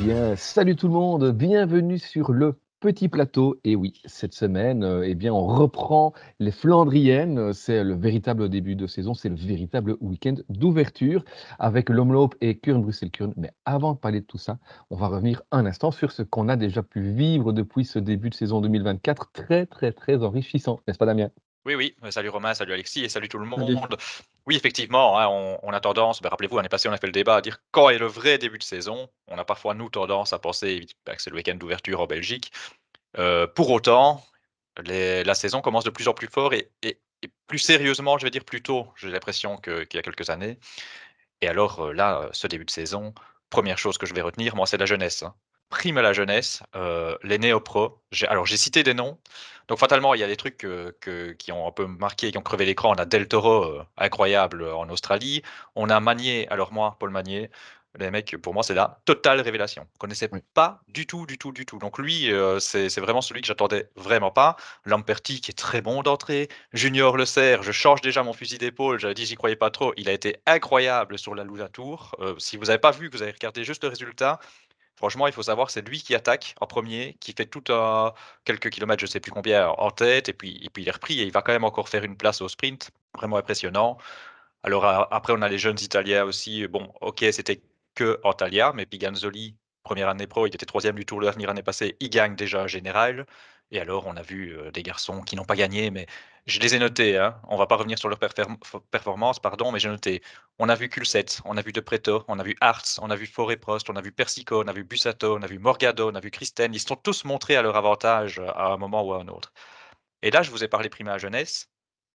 bien, salut tout le monde, bienvenue sur le petit plateau. Et oui, cette semaine, on reprend les Flandriennes. C'est le véritable début de saison, c'est le véritable week-end d'ouverture avec l'Omloop et Kurn-Bruxelles-Kurn. Mais avant de parler de tout ça, on va revenir un instant sur ce qu'on a déjà pu vivre depuis ce début de saison 2024, très très très enrichissant, n'est-ce pas Damien? Oui, oui, salut Romain, salut Alexis et salut tout le Salut. monde. Oui, effectivement, hein, on a tendance, rappelez-vous, l'année passée, on a fait le débat à dire quand est le vrai début de saison. On a parfois, nous, tendance à penser que c'est le week-end d'ouverture en Belgique. Pour autant, la saison commence de plus en plus fort et plus sérieusement, je vais dire plus tôt, j'ai l'impression qu'il y a quelques années. Et alors là, ce début de saison, première chose que je vais retenir, moi, c'est la jeunesse, hein. Prime à la jeunesse, les néo-pros. J'ai cité des noms, donc fatalement, il y a des trucs qui ont un peu marqué, qui ont crevé l'écran. On a Del Toro, incroyable, en Australie. On a Magnier, alors moi, Paul Magnier, les mecs, pour moi, c'est la totale révélation. Je connaissais Oui. pas du tout, du tout, du tout. Donc lui, c'est vraiment celui que j'attendais vraiment pas. Lamperti qui est très bon d'entrée. Junior Le Serre, je change déjà mon fusil d'épaule, j'avais dit j'y croyais pas trop. Il a été incroyable sur la Luna Tour. Si vous avez pas vu, que vous avez regardé juste le résultat, franchement, il faut savoir, c'est lui qui attaque en premier, qui fait quelques kilomètres, je sais plus combien, en tête, et puis il est repris et il va quand même encore faire une place au sprint. Vraiment impressionnant. Alors après, on a les jeunes Italiens aussi. Bon, ok, c'était que Antalya, mais Piganzoli, première année pro, il était troisième du Tour de l'Avenir l'année passée, il gagne déjà un général. Et alors, on a vu des garçons qui n'ont pas gagné, mais je les ai notés, hein. On va pas revenir sur leur performance, pardon, mais j'ai noté. On a vu Kulset, on a vu De Preto, on a vu Hartz, on a vu Forêt-Prost, on a vu Persico, on a vu Bussato, on a vu Morgado, on a vu Christen. Ils se sont tous montrés à leur avantage à un moment ou à un autre. Et là, je vous ai parlé prime à la jeunesse,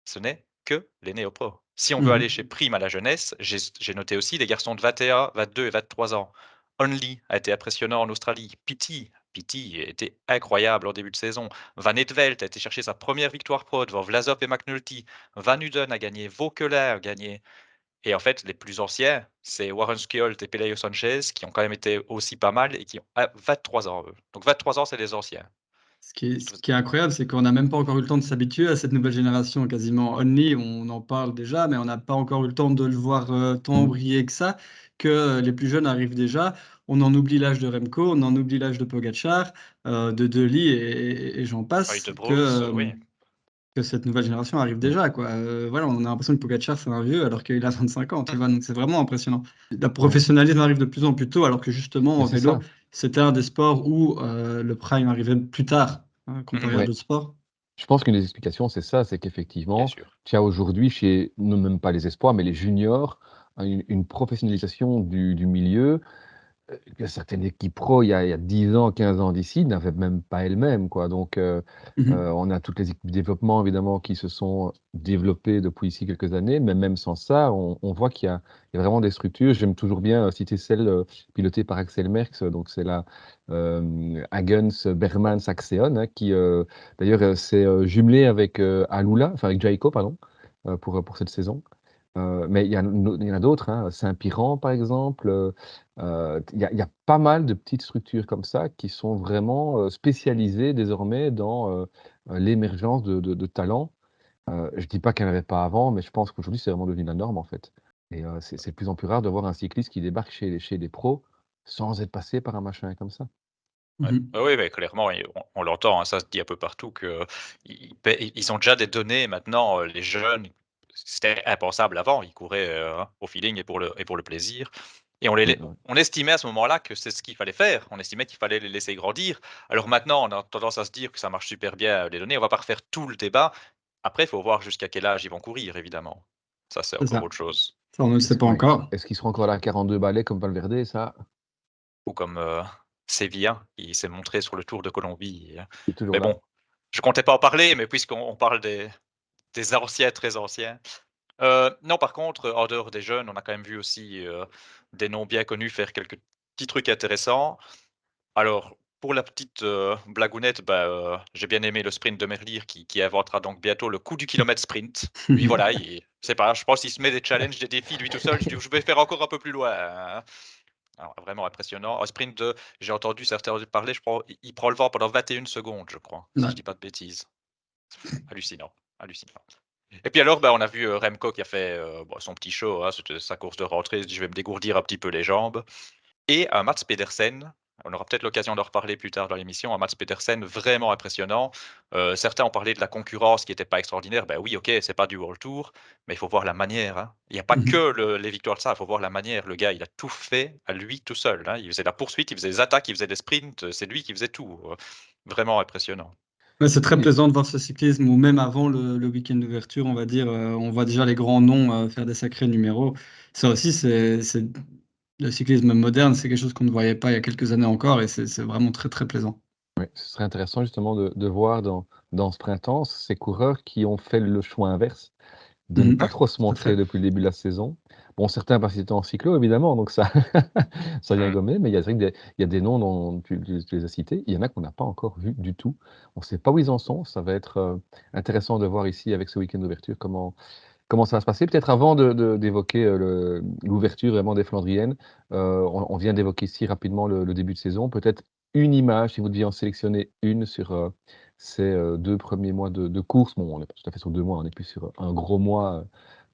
ce n'est que les néo-pros. Si on veut aller Mmh. chez prime à la jeunesse, j'ai noté aussi des garçons de 21, 22 et 23 ans. Only a été impressionnant en Australie. Pity était incroyable en début de saison. Van Etvelt a été chercher sa première victoire pro devant Vlasov et McNulty. Van Uden a gagné, Vauquelin a gagné. Et en fait, les plus anciens, c'est Warren Skjold et Pelayo Sanchez qui ont quand même été aussi pas mal et qui ont 23 ans, eux. Donc 23 ans, c'est les anciens. Ce qui est incroyable, c'est qu'on n'a même pas encore eu le temps de s'habituer à cette nouvelle génération quasiment. Only, on en parle déjà, mais on n'a pas encore eu le temps de le voir, tant Mhm. briller que ça, que les plus jeunes arrivent déjà. On en oublie l'âge de Remco, on en oublie l'âge de Pogacar, de Lee et j'en Oui, passe, De Bruce, oui. que cette nouvelle génération arrive déjà, quoi. Voilà, on a l'impression que Pogacar, c'est un vieux alors qu'il a 25 ans, tu vois? Donc c'est vraiment impressionnant. Le Ouais, professionnalisme arrive de plus en plus tôt alors que justement mais en c'est vélo, ça. c'était un des sports où, le prime arrivait plus tard, hein, Mhm, comparé à Ouais. d'autres sports. Je pense qu'une des explications, c'est ça, c'est bien qu'effectivement, sûr. tu as aujourd'hui chez, non même pas les espoirs, mais les juniors, une professionnalisation du milieu que certaines équipes pro, il y a 10 ans, 15 ans d'ici, n'avaient même pas elles-mêmes, quoi. Donc, Mmh. on a toutes les équipes de développement, évidemment, qui se sont développées depuis ici quelques années, mais même sans ça, on voit qu'il y a vraiment des structures. J'aime toujours bien citer celle pilotée par Axel Merckx, donc c'est la Hagens Bermans Axeon, hein, qui d'ailleurs s'est jumelée avec Alula, enfin avec Jayco, pardon, pour cette saison. Mais il y en a d'autres, hein, Saint-Piran par exemple, il y a pas mal de petites structures comme ça qui sont vraiment, spécialisées désormais dans, l'émergence de talents. Je dis pas qu'il n'y en avait pas avant, mais je pense qu'aujourd'hui c'est vraiment devenu la norme en fait et c'est de plus en plus rare de voir un cycliste qui débarque chez les pros sans être passé par un machin comme ça. Ouais. Mmh. Oui, mais clairement et on l'entend, hein, ça se dit un peu partout qu'ils ont déjà des données maintenant, les jeunes, c'était impensable avant, ils couraient, au feeling et pour le plaisir et Ouais, ouais. on estimait à ce moment-là que c'est ce qu'il fallait faire. On estimait qu'il fallait les laisser grandir. Alors maintenant, on a tendance à se dire que ça marche super bien, les données. On va pas refaire tout le débat. Après, il faut voir jusqu'à quel âge ils vont courir évidemment. Ça, c'est C'est encore ça. autre chose. Ça, on ne le sait pas Ouais. encore. Est-ce qu'ils seront encore là à 42 balais comme Valverde? Ça, Ou comme, Sevilla qui s'est montré sur le Tour de Colombie, c'est toujours mais là. bon, je comptais pas en parler, mais puisqu'on parle des anciens, très anciens. Non, par contre, en dehors des jeunes, on a quand même vu aussi, des noms bien connus faire quelques petits trucs intéressants. Alors, pour la petite, blagounette, j'ai bien aimé le sprint de Merlier qui inventera donc bientôt le coup du kilomètre sprint. Lui, voilà, il je sais pas, je pense qu'il se met des challenges, des défis lui tout seul. Je dis: «Je vais faire encore un peu plus loin, hein». Alors vraiment impressionnant. Un sprint de j'ai entendu certains parler, je crois, il prend le vent pendant 21 secondes, je crois, si Ouais. je dis pas de bêtises. Hallucinant, hallucinant. Et puis alors, on a vu, Remco qui a fait, son petit show, hein, c'était sa course de rentrée. Il se dit: «Je vais me dégourdir un petit peu les jambes» et Mats Pedersen, On aura peut-être l'occasion d'en reparler plus tard dans l'émission. Un Mats Pedersen vraiment impressionnant. Certains ont parlé de la concurrence qui était pas extraordinaire. Ben oui, OK, c'est pas du World Tour, mais il faut voir la manière, hein. Il y a pas Mmh. que les victoires de ça, il faut voir la manière. Le gars, il a tout fait à lui tout seul, hein. Il faisait la poursuite, il faisait les attaques, il faisait des sprints, c'est lui qui faisait tout, vraiment impressionnant. Ouais, c'est très Oui, plaisant de voir ce cyclisme où même avant le week-end d'ouverture, on va dire, on voit déjà les grands noms faire des sacrés numéros. Ça aussi, c'est le cyclisme moderne, c'est quelque chose qu'on ne voyait pas il y a quelques années encore et c'est vraiment très, très plaisant. oui, ce serait intéressant justement de voir dans ce printemps ces coureurs qui ont fait le choix inverse, de ne Mmh. pas trop se Tout à fait. montrer depuis le début de la saison. Bon, certains parce qu'ils étaient en cyclo évidemment, donc ça ça vient Mmh. gommer, mais c'est vrai qu'il y a des noms dont tu les as cités, il y en a qu'on n'a pas encore vus du tout. On ne sait pas où ils en sont, ça va être, intéressant de voir ici avec ce week-end d'ouverture comment ça va se passer. Peut-être avant d'évoquer, l'ouverture vraiment des Flandriennes, on vient d'évoquer ici rapidement le début de saison. Peut-être une image, si vous deviez en sélectionner une sur, ces, 2 premiers mois de course. Bon, on n'est pas tout à fait sur 2 mois, on est plus sur un gros mois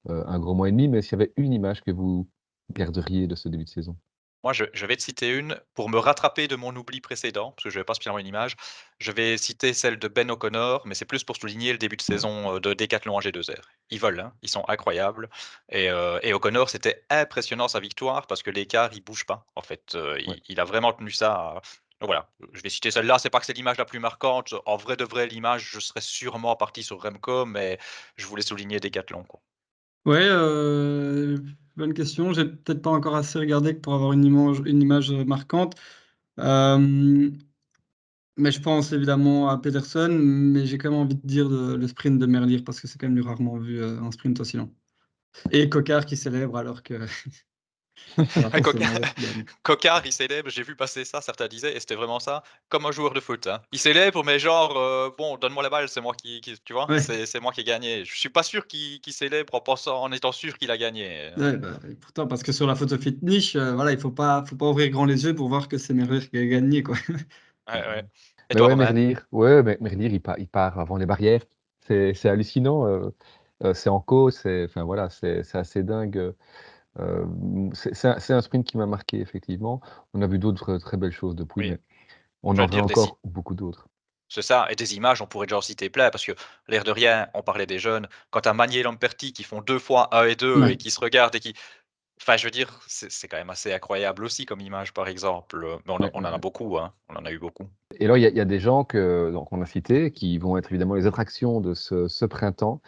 et demi, mais s'il y avait une image que vous garderiez de ce début de saison? Moi, je vais te citer une pour me rattraper de mon oubli précédent, parce que je n'avais pas spécialement une image. Je vais citer celle de Ben O'Connor, mais c'est plus pour souligner le début de saison, de Decathlon en G2R. Ils volent, hein, ils sont incroyables et O'Connor, c'était impressionnant sa victoire parce que l'écart, il bouge pas. En fait, Ouais. il a vraiment tenu ça, donc voilà, je vais citer celle-là. C'est pas que c'est l'image la plus marquante. En vrai de vrai, l'image, je serais sûrement parti sur Remco, mais je voulais souligner Decathlon, quoi. Ouais, bonne question. J'ai peut-être pas encore assez regardé pour avoir une image marquante. Hem, mais je pense évidemment à Pedersen, mais j'ai quand même envie de dire le sprint de Merlier parce que c'est quand même du rarement vu, un sprint aussi long. Et Coquard qui célèbre alors que ça va Coquard, forcément vers qui gagne. Coquard, il célèbre, j'ai vu passer ça, certains disaient, et c'était vraiment ça, comme un joueur de foot, hein. Il célèbre, mais genre, bon, donne-moi la balle, c'est moi qui tu vois? Ouais, C'est moi qui ai gagné. Je suis pas sûr qu'il célèbre en étant sûr qu'il a gagné. ouais, bah, et pourtant parce que sur la photo finish, voilà, il faut pas ouvrir grand les yeux pour voir que c'est Merlier qui a gagné, quoi. Ouais, ouais. Et Mais toi, ouais, Romain? Merlier, il part avant les barrières. C'est hallucinant, c'est en cause, enfin voilà, c'est assez dingue, c'est un sprint qui m'a marqué effectivement. On a vu d'autres, très belles choses depuis, Oui, mais on je en veux verra dire encore beaucoup d'autres. c'est ça, et des images, on pourrait déjà en citer plein parce que, l'air de rien, on parlait des jeunes, quand tu as Magny et Lamperti qui font 2 fois 1 et 2 et Ouais, qui se regardent et qui enfin, je veux dire, c'est quand même assez incroyable aussi comme image, par exemple, mais Ouais, on ouais, en a ouais. beaucoup, hein, on en a eu beaucoup. Et là, il y a des gens que donc on a cités, qui vont être évidemment les attractions de ce printemps.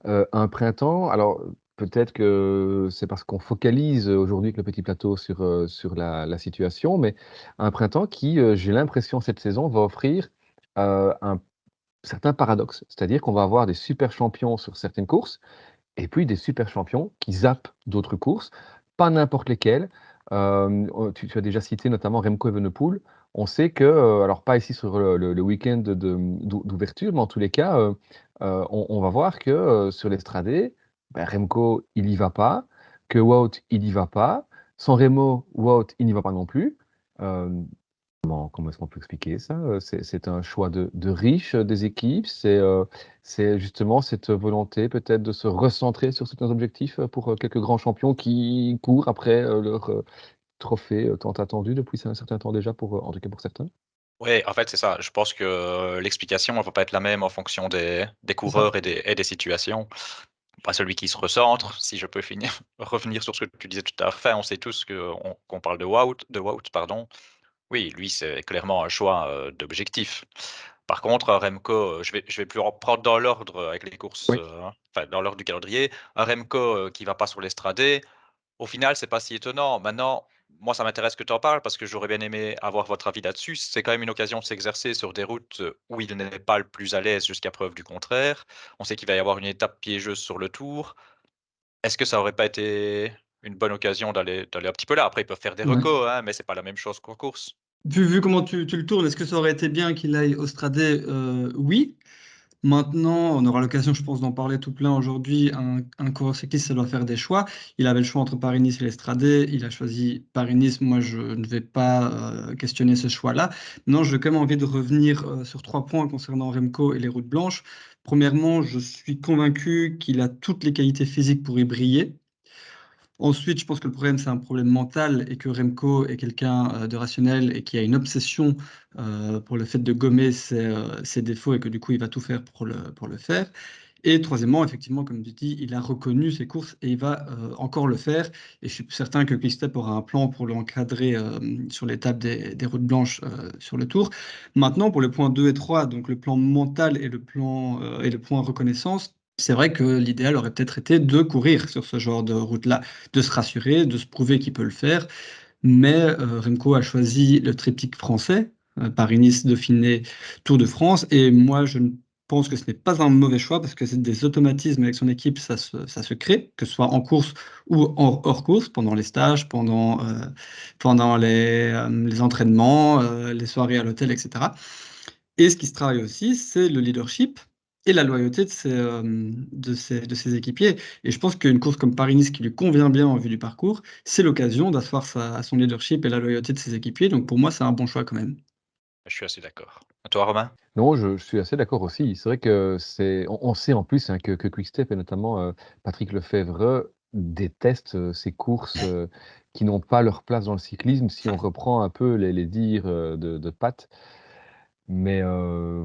Un printemps, alors peut-être que c'est parce qu'on focalise aujourd'hui avec le petit plateau sur la situation, mais un printemps qui, j'ai l'impression cette saison va offrir, un certain paradoxe. C'est-à-dire qu'on va avoir des super champions sur certaines courses et puis des super champions qui zappent d'autres courses, pas n'importe lesquelles. Tu as déjà cité notamment Remco Evenepoel. On sait que, alors pas ici sur le week-end d'ouverture, mais en tous les cas, on va voir que, sur l'Estradé, bah, Remco, il y va pas, que Wout, il y va pas. Sans Remo, Wout, il n'y va pas non plus. Hem Comment est-ce qu'on peut expliquer ça? C'est un choix de riches, des équipes? C'est justement cette volonté peut-être de se recentrer sur certains objectifs, pour, quelques grands champions qui courent après, leur, trophée, tant attendu depuis un certain temps déjà pour, en tout cas pour certains? Ouais, en fait, c'est ça. Je pense que l'explication, elle va pas être la même en fonction des c'est ça. coureurs et des situations. Pas celui qui se recentre, si je peux finir revenir sur ce que tu disais tout à l'heure. Enfin, on sait tous qu'on parle de Wout, pardon. Oui, lui, c'est clairement un choix, d'objectif. Par contre, Remco, je vais plus reprendre dans l'ordre avec les courses, Oui. enfin dans l'ordre du calendrier. Un Remco, qui va pas sur l'Estradé, au final, c'est pas si étonnant. Maintenant, moi, ça m'intéresse que tu en parles parce que j'aurais bien aimé avoir votre avis là-dessus. C'est quand même une occasion de s'exercer sur des routes, où il n'est pas le plus à l'aise jusqu'à preuve du contraire. On sait qu'il va y avoir une étape piégeuse sur le Tour. Est-ce que ça aurait pas été une bonne occasion d'aller un petit peu là? Après, ils peuvent faire des Ouais. recos, hein, mais c'est pas la même chose qu'en course. Vu comment tu le tournes, est-ce que ça aurait été bien qu'il aille au Stradé? Oui. Maintenant, on aura l'occasion, je pense, d'en parler tout plein aujourd'hui. Un coureur cycliste, ça doit faire des choix. Il avait le choix entre Paris-Nice et l'Estradé. Il a choisi Paris-Nice. Moi, je ne vais pas questionner ce choix-là. Non, j'ai quand même envie de revenir sur 3 points concernant Remco et les routes blanches. Premièrement, je suis convaincu qu'il a toutes les qualités physiques pour y briller. Ensuite, je pense que le problème, c'est un problème mental et que Remco est quelqu'un de rationnel et qui a une obsession pour le fait de gommer ses défauts et que du coup, il va tout faire pour le faire. Et troisièmement, effectivement, comme tu dis, il a reconnu ses courses et il va encore le faire. Et je suis certain que Quick-Step aura un plan pour l'encadrer sur l'étape des routes blanches sur le Tour. Maintenant, pour les points 2 et 3, donc le plan mental et le point reconnaissance, c'est vrai que l'idéal aurait peut-être été de courir sur ce genre de route-là, de se rassurer, de se prouver qu'il peut le faire. Mais Remco a choisi le triptyque français, Paris-Nice, Dauphiné, Tour de France. Et moi, je pense que ce n'est pas un mauvais choix parce que c'est des automatismes avec son équipe, ça se crée, que ce soit en course ou hors course, pendant les stages, pendant les entraînements, les soirées à l'hôtel, etc. Et ce qui se travaille aussi, c'est le leadership et la loyauté de ses équipiers. Et je pense qu'une course comme Paris-Nice qui lui convient bien en vue du parcours, c'est l'occasion d'asseoir son leadership et la loyauté de ses équipiers. Donc pour moi, c'est un bon choix quand même. Je suis assez d'accord. À toi, Romain? Non, je suis assez d'accord aussi. C'est vrai que on sait en plus, hein, que Quick-Step et notamment, Patrick Lefevre détestent, ces courses, qui n'ont pas leur place dans le cyclisme, si on reprend un peu les dires, de Pat. Mais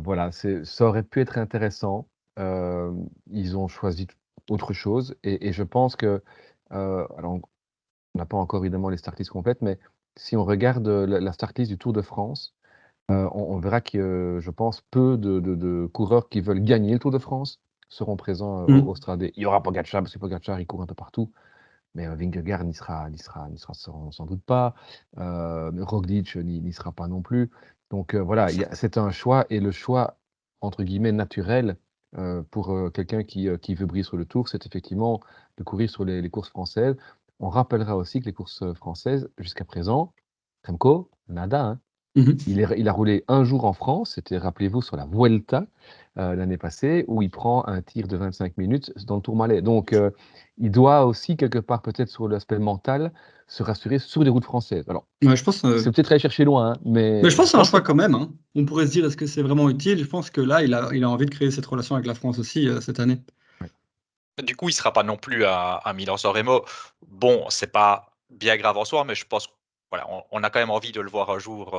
voilà, ça aurait pu être intéressant. Ils ont choisi autre chose et je pense que, alors on n'a pas encore évidemment les start lists complètes, mais si on regarde, la start list du Tour de France, on verra que, je pense, peu de coureurs qui veulent gagner le Tour de France seront présents, au Stradé. Il y aura Pogačar, parce que Pogačar, il court un peu partout, mais Vingegaard n'y sera sans doute pas. Roglič n'y sera pas non plus. Donc voilà, c'est un choix et le choix, entre guillemets, «naturel», pour, quelqu'un qui veut briller sur le Tour, c'est effectivement de courir sur les courses françaises. On rappellera aussi que les courses, françaises, jusqu'à présent, Remco, nada, hein. Mhm. Il a roulé un jour en France, c'était, rappelez-vous, sur la Vuelta, l'année passée, où il prend un tir de 25 minutes dans le Tourmalet. Donc, il doit aussi quelque part, peut-être sur l'aspect mental, se rassurer sur les routes françaises. Alors, Ouais, je pense, c'est peut-être aller chercher loin, hein, mais je mais pense je que c'est un pense que choix quand même, hein. On pourrait se dire, est-ce que c'est vraiment utile? Je pense que là, il a envie de créer cette relation avec la France aussi cette année. ouais. Du coup, il sera pas non plus à Milan-San Remo. Bon, c'est pas bien grave en soi, mais je pense, voilà, on a quand même envie de le voir un jour,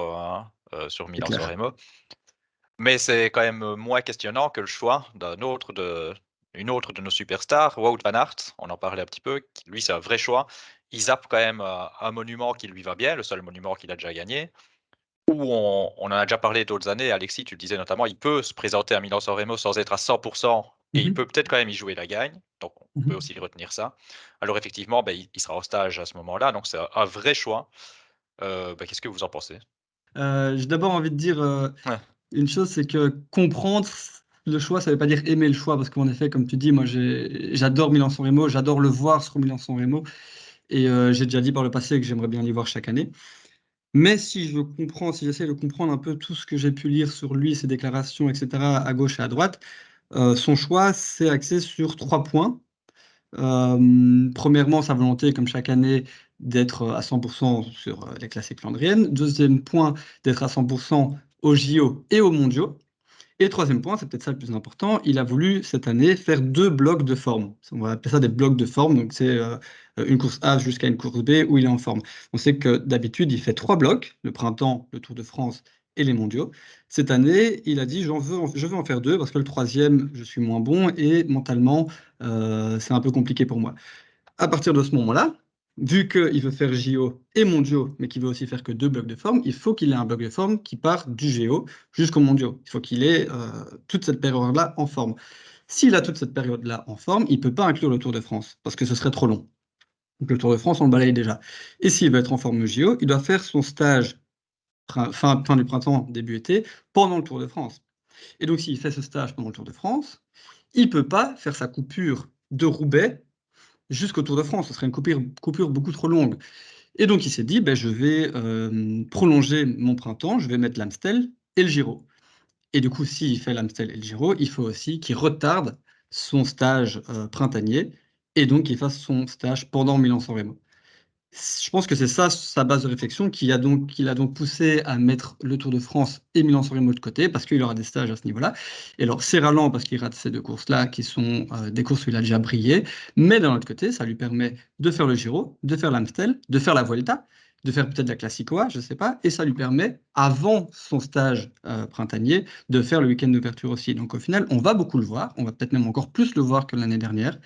sur C'est Milan-San clair. Remo. Mais c'est quand même, moins questionnant que le choix une autre de nos superstars, Wout van Aert. On en parlait un petit peu, qui lui, c'est un vrai choix. Il zappe quand même, un monument qui lui va bien, le seul monument qu'il a déjà gagné. Où on en a déjà parlé d'autres années, Alexis, tu le disais notamment, il peut se présenter à Milan-San Remo sans être à 100 et il Mhm. peut peut-être quand même y jouer la gagne, donc on peut Mhm. aussi retenir ça. Alors effectivement, il sera au stage à ce moment-là, donc c'est un vrai choix. Qu'est-ce que vous en pensez? J'ai d'abord envie de dire Ouais. une chose, c'est que comprendre le choix, ça ne veut pas dire aimer le choix, parce qu'en effet, comme tu dis, moi j'adore Milan-San Remo, j'adore le voir sur Milan-San Remo, et j'ai déjà dit par le passé que j'aimerais bien l'y voir chaque année. Mais si j'essaie de comprendre un peu tout ce que j'ai pu lire sur lui, ses déclarations, etc., à gauche et à droite, son choix s'est axé sur 3 points. Premièrement, sa volonté, comme chaque année, d'être à 100% sur les classiques flandriennes. Deuxième point, d'être à 100% aux JO et aux mondiaux. Et troisième point, c'est peut-être ça le plus important, il a voulu cette année faire 2 blocs de forme. On va appeler ça des blocs de forme, donc c'est une course A jusqu'à une course B où il est en forme. On sait que d'habitude, il fait 3 blocs, le printemps, le Tour de France et les mondiaux. Cette année, il a dit je veux en faire 2 parce que le troisième, je suis moins bon et mentalement, c'est un peu compliqué pour moi. À partir de ce moment-là, vu qu'il veut faire JO et mondiaux, mais qu'il veut aussi faire que 2 blocs de forme, il faut qu'il ait un bloc de forme qui part du JO jusqu'au mondiaux. Il faut qu'il ait toute cette période-là en forme. S'il a toute cette période-là en forme, il ne peut pas inclure le Tour de France, parce que ce serait trop long. Donc le Tour de France, on le balaye déjà. Et s'il veut être en forme au JO, il doit faire son stage fin du printemps, début été, pendant le Tour de France. Et donc s'il fait ce stage pendant le Tour de France, il ne peut pas faire sa coupure de Roubaix jusqu'au Tour de France. Ce serait une coupure beaucoup trop longue. Et donc il s'est dit, ben, je vais prolonger mon printemps, je vais mettre l'Amstel et le Giro. Et du coup, s'il fait l'Amstel et le Giro, il faut aussi qu'il retarde son stage printanier et donc qu'il fasse son stage pendant Milan-San Remo. Je pense que c'est ça sa base de réflexion qui l'a donc poussé à mettre le Tour de France et Milan-San Remo de côté parce qu'il aura des stages à ce niveau-là. Et alors c'est ralent parce qu'il rate ces 2 courses-là qui sont, des courses où il a déjà brillé. Mais d'un autre côté, ça lui permet de faire le Giro, de faire l'Amstel, de faire la Vuelta, de faire peut-être la Classicoa, je sais pas. Et ça lui permet, avant son stage, printanier, de faire le week-end d'ouverture aussi. Donc au final, on va beaucoup le voir. On va peut-être même encore plus le voir que l'année dernière.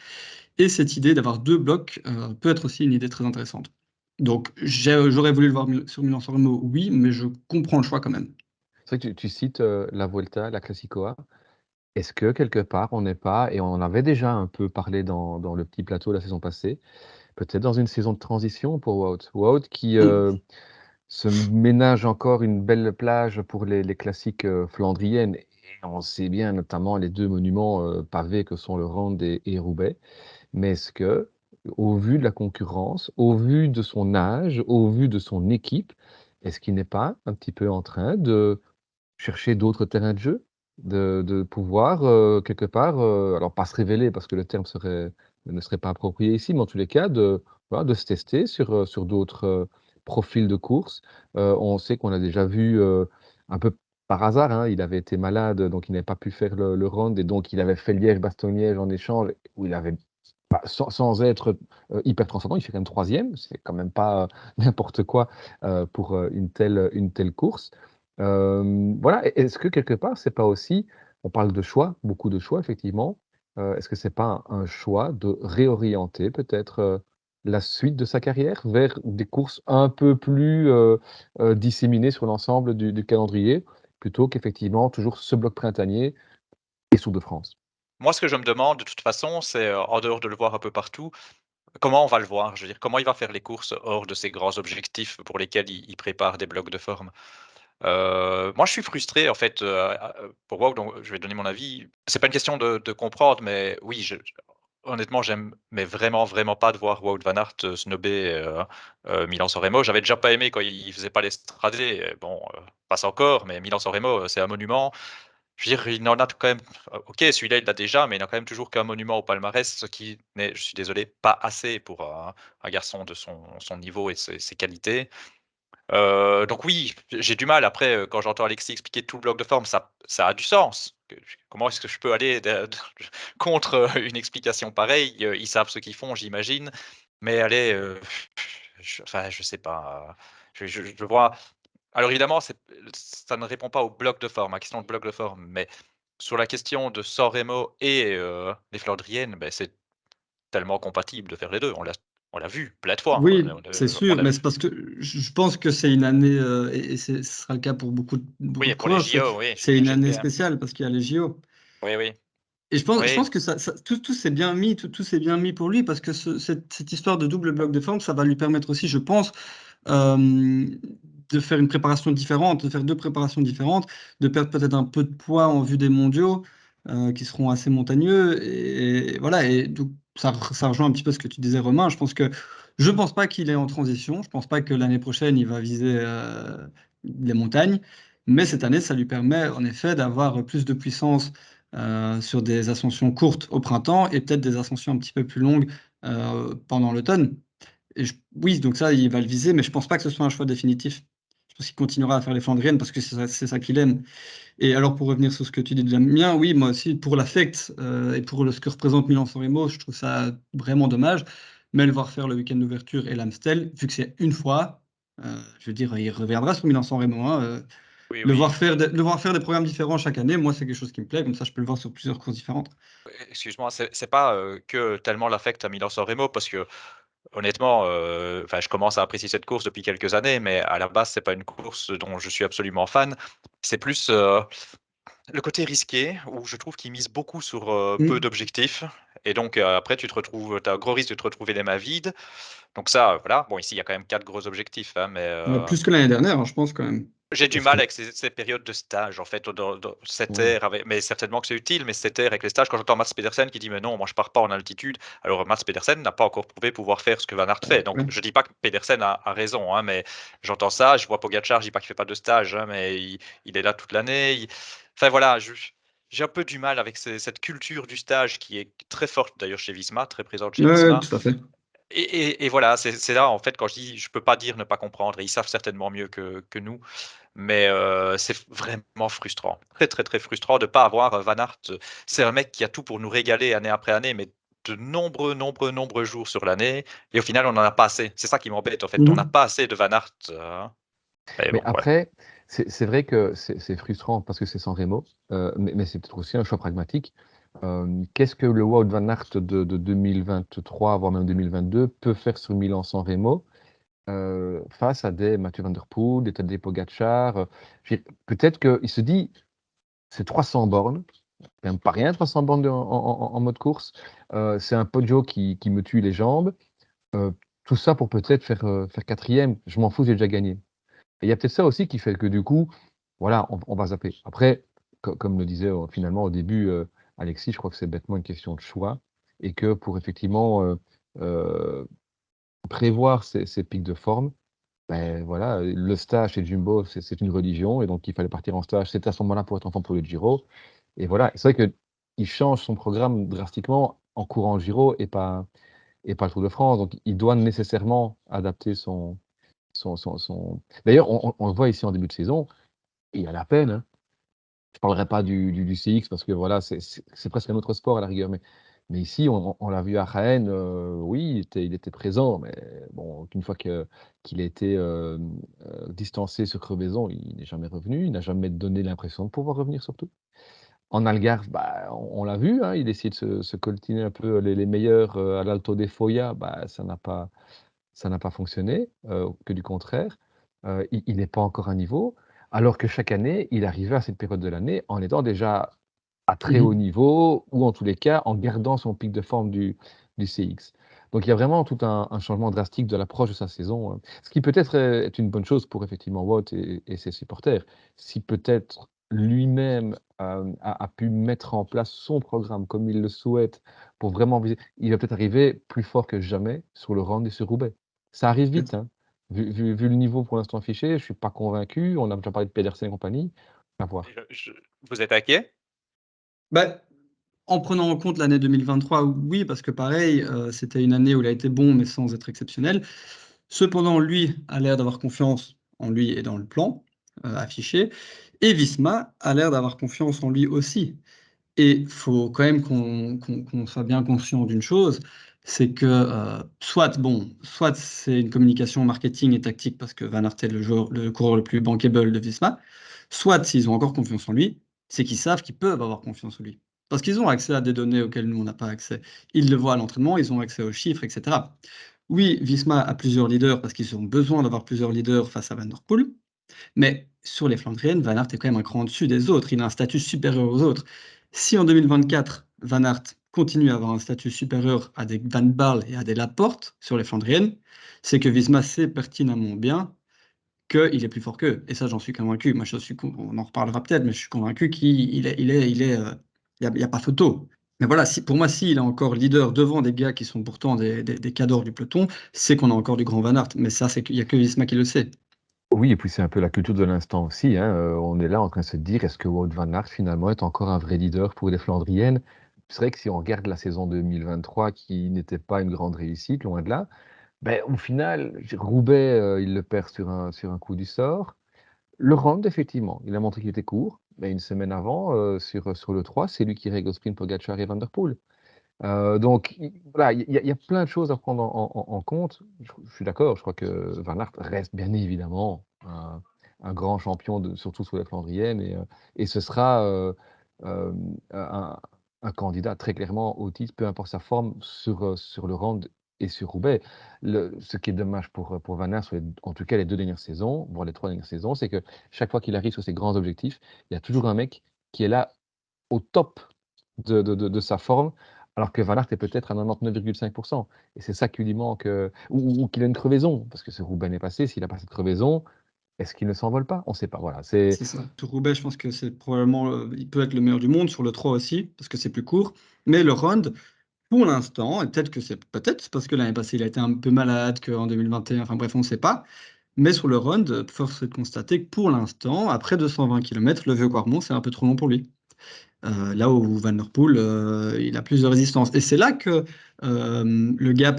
Et cette idée d'avoir 2 blocs, peut être aussi une idée très intéressante. Donc j'aurais voulu le voir sur Milan-San Remo, oui, mais je comprends le choix quand même. C'est vrai que tu cites, la Vuelta, la Classicoa. Est-ce que quelque part on n'est pas et on en avait déjà un peu parlé dans le petit plateau la saison passée, peut-être dans une saison de transition pour Wout? Wout qui, Mmh. se ménage encore une belle plage pour les classiques, flandriennes et on sait bien notamment les 2 monuments, pavés que sont le Rhône et Roubaix. Mais est-ce que, au vu de la concurrence, au vu de son âge, au vu de son équipe, est-ce qu'il n'est pas un petit peu en train de chercher d'autres terrains de jeu? De pouvoir, quelque part, alors pas se révéler parce que le terme ne serait pas approprié ici, mais en tous les cas de, voilà, de se tester sur d'autres, profils de course. On sait qu'on a déjà vu, un peu par hasard, hein, il avait été malade, donc il n'avait pas pu faire le round et donc il avait fait Liège-Bastogne-Liège en échange où il avait bah, sans être, hyper transcendant, il fait quand même 3e, c'est quand même pas, n'importe quoi, pour, une telle course. Voilà, est-ce que quelque part, c'est pas aussi on parle de choix, beaucoup de choix effectivement, est-ce que c'est pas un choix de réorienter peut-être, la suite de sa carrière vers des courses un peu plus, disséminées sur l'ensemble du calendrier, plutôt qu'effectivement toujours ce bloc printanier et Tour de France? Moi, ce que je me demande de toute façon, c'est, en dehors de le voir un peu partout, comment on va le voir? Je veux dire, comment il va faire les courses hors de ses grands objectifs pour lesquels il prépare des blocs de forme? Moi, je suis frustré en fait, pour Wout, donc je vais donner mon avis. C'est pas une question de comprendre, mais oui, honnêtement, j'aime mais vraiment, vraiment pas de voir Wout van Aert, snobber, Milan-San Remo. J'avais déjà pas aimé quand il faisait pas l'Estrade, bon, passe encore, mais Milan-San Remo, c'est un monument. Je veux dire, il en a quand même OK, celui-là, il l'a déjà, mais il n'a quand même toujours qu'un monument au palmarès, ce qui n'est, je suis désolé, pas assez pour un garçon de son niveau et ses qualités. Donc oui, j'ai du mal après, quand j'entends Alexis expliquer tout le bloc de forme, ça a du sens. Comment est-ce que je peux aller contre, une explication pareille? Ils savent ce qu'ils font, j'imagine, mais allez, je sais pas, je vois alors évidemment, ça ne répond pas au bloc de forme, à la question de bloc de forme, mais sur la question de San Remo et les Flandriennes, c'est tellement compatible de faire les 2. On l'a vu plein de fois. Oui, On c'est a on sûr, a mais c'est vu parce que je pense que c'est une année, et ce sera le cas pour beaucoup oui, de pour les coureurs, JO, oui, c'est une j'imagine année bien. spéciale parce qu'il y a les JO. Oui, oui. Et je Oui, pense que tout s'est bien mis, tout s'est bien mis pour lui parce que cette histoire de double bloc de forme, ça va lui permettre aussi, je pense, de faire une préparation différente, de faire 2 préparations différentes, de perdre peut-être un peu de poids en vue des mondiaux, qui seront assez montagneux et voilà et donc ça rejoint un petit peu ce que tu disais Romain. Je pense pas qu'il est en transition, je pense pas que l'année prochaine il va viser, les montagnes, mais cette année, ça lui permet en effet d'avoir plus de puissance, sur des ascensions courtes au printemps et peut-être des ascensions un petit peu plus longues, pendant l'automne. Et oui, donc ça, il va le viser, mais je pense pas que ce soit un choix définitif. Je pense qu'il continuera à faire les Flandriennes parce que c'est ça qu'il aime. Et alors, pour revenir sur ce que tu dis de Damien, oui, moi aussi, pour l'affect et pour ce que représente Milan-San Remo, je trouve ça vraiment dommage. Mais le voir faire le week-end d'ouverture et l'Amstel, vu que c'est une fois, je veux dire, il reviendra sur Milan-San Remo. Hein, oui, oui. le voir faire des programmes différents chaque année, moi, c'est quelque chose qui me plaît. Comme ça, je peux le voir sur plusieurs courses différentes. Excuse-moi, c'est pas, que tellement l'affect à Milan-San Remo parce que honnêtement, enfin, je commence à apprécier cette course depuis quelques années, mais à la base, c'est pas une course dont je suis absolument fan. C'est plus, le côté risqué où je trouve qu'ils misent beaucoup sur, peu Mm. d'objectifs et donc après tu as un gros risque de te retrouver les mains vides. Donc ça, voilà. Bon ici, il y a quand même 4 gros objectifs, hein, mais Plus que l'année dernière, hein, je pense quand même. j'ai du Est-ce mal que avec ces périodes de stage en fait, dans cette ouais. ère avec mais certainement que c'est utile, mais cette ère avec les stages, quand j'entends Mats Pedersen qui dit: «Mais non, moi je pars pas en altitude». Alors Mats Pedersen n'a pas encore prouvé pouvoir faire ce que Van Aert fait. Donc Ouais. je dis pas que Pedersen a raison, hein, mais j'entends ça, je vois Pogačar, je dis pas qu'il fait pas de stage, hein, mais il est là toute l'année. Enfin voilà, j'ai un peu du mal avec cette culture du stage qui est très forte d'ailleurs chez Visma, très présente chez Ouais, Visma. tout à fait. Et voilà, c'est là, en fait, quand je dis je peux pas dire ne pas comprendre et ils savent certainement mieux que nous, mais c'est vraiment frustrant. Très, très, très frustrant de pas avoir, Van Aert, c'est un mec qui a tout pour nous régaler année après année, mais de nombreux, nombreux, nombreux jours sur l'année et au final, on en a pas assez. C'est ça qui m'embête, en fait. On n'a Mhm. pas assez de Van Aert, mais Mais bon, ouais. après, c'est vrai que c'est frustrant parce que c'est San Remo, mais c'est peut-être aussi un choix pragmatique. Qu'est-ce que le Wout van Aert de 2023, voire même 2022, peut faire sur Milan-San Remo, face à des Mathieu van der Poel, des Tadej Pogacar, peut-être qu'il se dit: «C'est 300 bornes, c'est quand même pas rien 300 bornes en mode course, c'est un Poggio qui me tue les jambes, heu, tout ça pour peut-être faire 4e, je m'en fous, j'ai déjà gagné». Et il y a peut-être ça aussi qui fait que du coup, voilà, on va zapper. Après, comme le disait, finalement au début, Alexis, je crois que c'est bêtement une question de choix et que pour effectivement, heu, prévoir ces pics de forme, beh, voilà, le stage chez Jumbo, c'est une religion et donc il fallait partir en stage. C'était à ce moment-là pour être en forme pour le Giro et voilà. C'est vrai qu'il change son programme drastiquement en courant le Giro et pas le Tour de France, donc il doit nécessairement adapter son d'ailleurs, on le voit ici en début de saison, il a la peine, hein. Je parlerai pas du CX parce que voilà, c'est presque un autre sport à la rigueur, mais ici, on l'a vu à Jaén, oui, il était présent, mais bon, une fois qu'il a été, distancé sur crevaison, il n'est jamais revenu. Il n'a jamais donné l'impression de pouvoir revenir surtout. En Algarve, bah, on l'a vu, hein, il essayait de se coltiner un peu les meilleurs, à l'Alto de Foya, bah, ça n'a pas fonctionné, que du contraire. Il n'est pas encore à niveau, alors que chaque année, il arrivait à cette période de l'année en étant déjà à très haut Mhm. niveau ou en tous les cas, en gardant son pic de forme du CX. Donc il y a vraiment tout un changement drastique de l'approche de sa saison, ce qui peut-être est une bonne chose pour effectivement Wout et ses supporters. Si peut-être lui-même, a pu mettre en place son programme comme il le souhaite pour vraiment viser, il va peut-être arriver plus fort que jamais sur le Rhône et sur Roubaix. Ça arrive vite, hein. Vu le niveau pour l'instant affiché, je ne suis pas convaincu. On a déjà parlé de Pedersen et compagnie. À voir. Je vous êtes inquiet? Bah, en prenant en compte l'année 2023, oui, parce que pareil, c'était une année où il a été bon, mais sans être exceptionnel. Cependant, lui a l'air d'avoir confiance en lui et dans le plan affiché, et Visma a l'air d'avoir confiance en lui aussi. Et il faut quand même qu'on soit bien conscient d'une chose, c'est que soit c'est une communication marketing et tactique parce que Van Aert est le coureur le plus bankable de Visma, soit s'ils ont encore confiance en lui, c'est qu'ils savent qu'ils peuvent avoir confiance en lui. Parce qu'ils ont accès à des données auxquelles nous, on n'a pas accès. Ils le voient à l'entraînement, ils ont accès aux chiffres, etc. Oui, Visma a plusieurs leaders parce qu'ils ont besoin d'avoir plusieurs leaders face à Van Der Poel, mais sur les Flandriennes, Van Aert est quand même un cran au-dessus des autres. Il a un statut supérieur aux autres. Si en 2024, Van Aert continue à avoir un statut supérieur à des Van Barle et à des Laporte sur les Flandriennes, c'est que Visma sait pertinemment bien qu'il est plus fort qu'eux. Et ça, j'en suis convaincu. Moi, on en reparlera peut-être, mais je suis convaincu il y a pas photo. Mais voilà, pour moi, s'il est encore leader devant des gars qui sont pourtant des cadors du peloton, c'est qu'on a encore du grand Van Aert. Mais ça, il n'y a que Visma qui le sait. Oui et puis c'est un peu la culture de l'instant aussi, hein, on est là en train de se dire: «Est-ce que Wout van Aert finalement est encore un vrai leader pour les Flandriennes?» C'est vrai que si on regarde la saison 2023 qui n'était pas une grande réussite, loin de là, beh, au final, Roubaix, il le perd sur un coup du sort. Le Rhône, effectivement, il a montré qu'il était court, mais une semaine avant, sur le 3, c'est lui qui règle au sprint Pogacar et Van der Poel. Donc voilà, il y a plein de choses à prendre en compte. Je suis d'accord, je crois que Van Aert reste bien évidemment un grand champion surtout sur les Flandriennes et ce sera, un candidat très clairement au titre, peu importe sa forme sur le Rhône et sur Roubaix. Ce qui est dommage pour Van Aert en tout cas les 2 dernières saisons, voire les 3 dernières saisons, c'est que chaque fois qu'il arrive sur ses grands objectifs, il y a toujours un mec qui est là au top de sa forme, alors que Van Aert est peut-être à 99,5 et c'est ça qui lui manque, ou qu'il a une crevaison, parce que ce Roubaix est passé, s'il a pas cette crevaison, est-ce qu'il ne s'envole pas? On ne sait pas, voilà, c'est C'est ça. Sur Roubaix, je pense que c'est probablement, il peut être le meilleur du monde, sur le 3 aussi, parce que c'est plus court. Mais le Ronde, pour l'instant, et peut-être parce que l'année passée, il a été un peu malade, qu'en 2021, enfin bref, on ne sait pas. Mais sur le Ronde, force est de constater que pour l'instant, après 220 km, le Vieux Quarmont, c'est un peu trop long pour lui. là où Van Der Poel, il a plus de résistance. Et c'est là que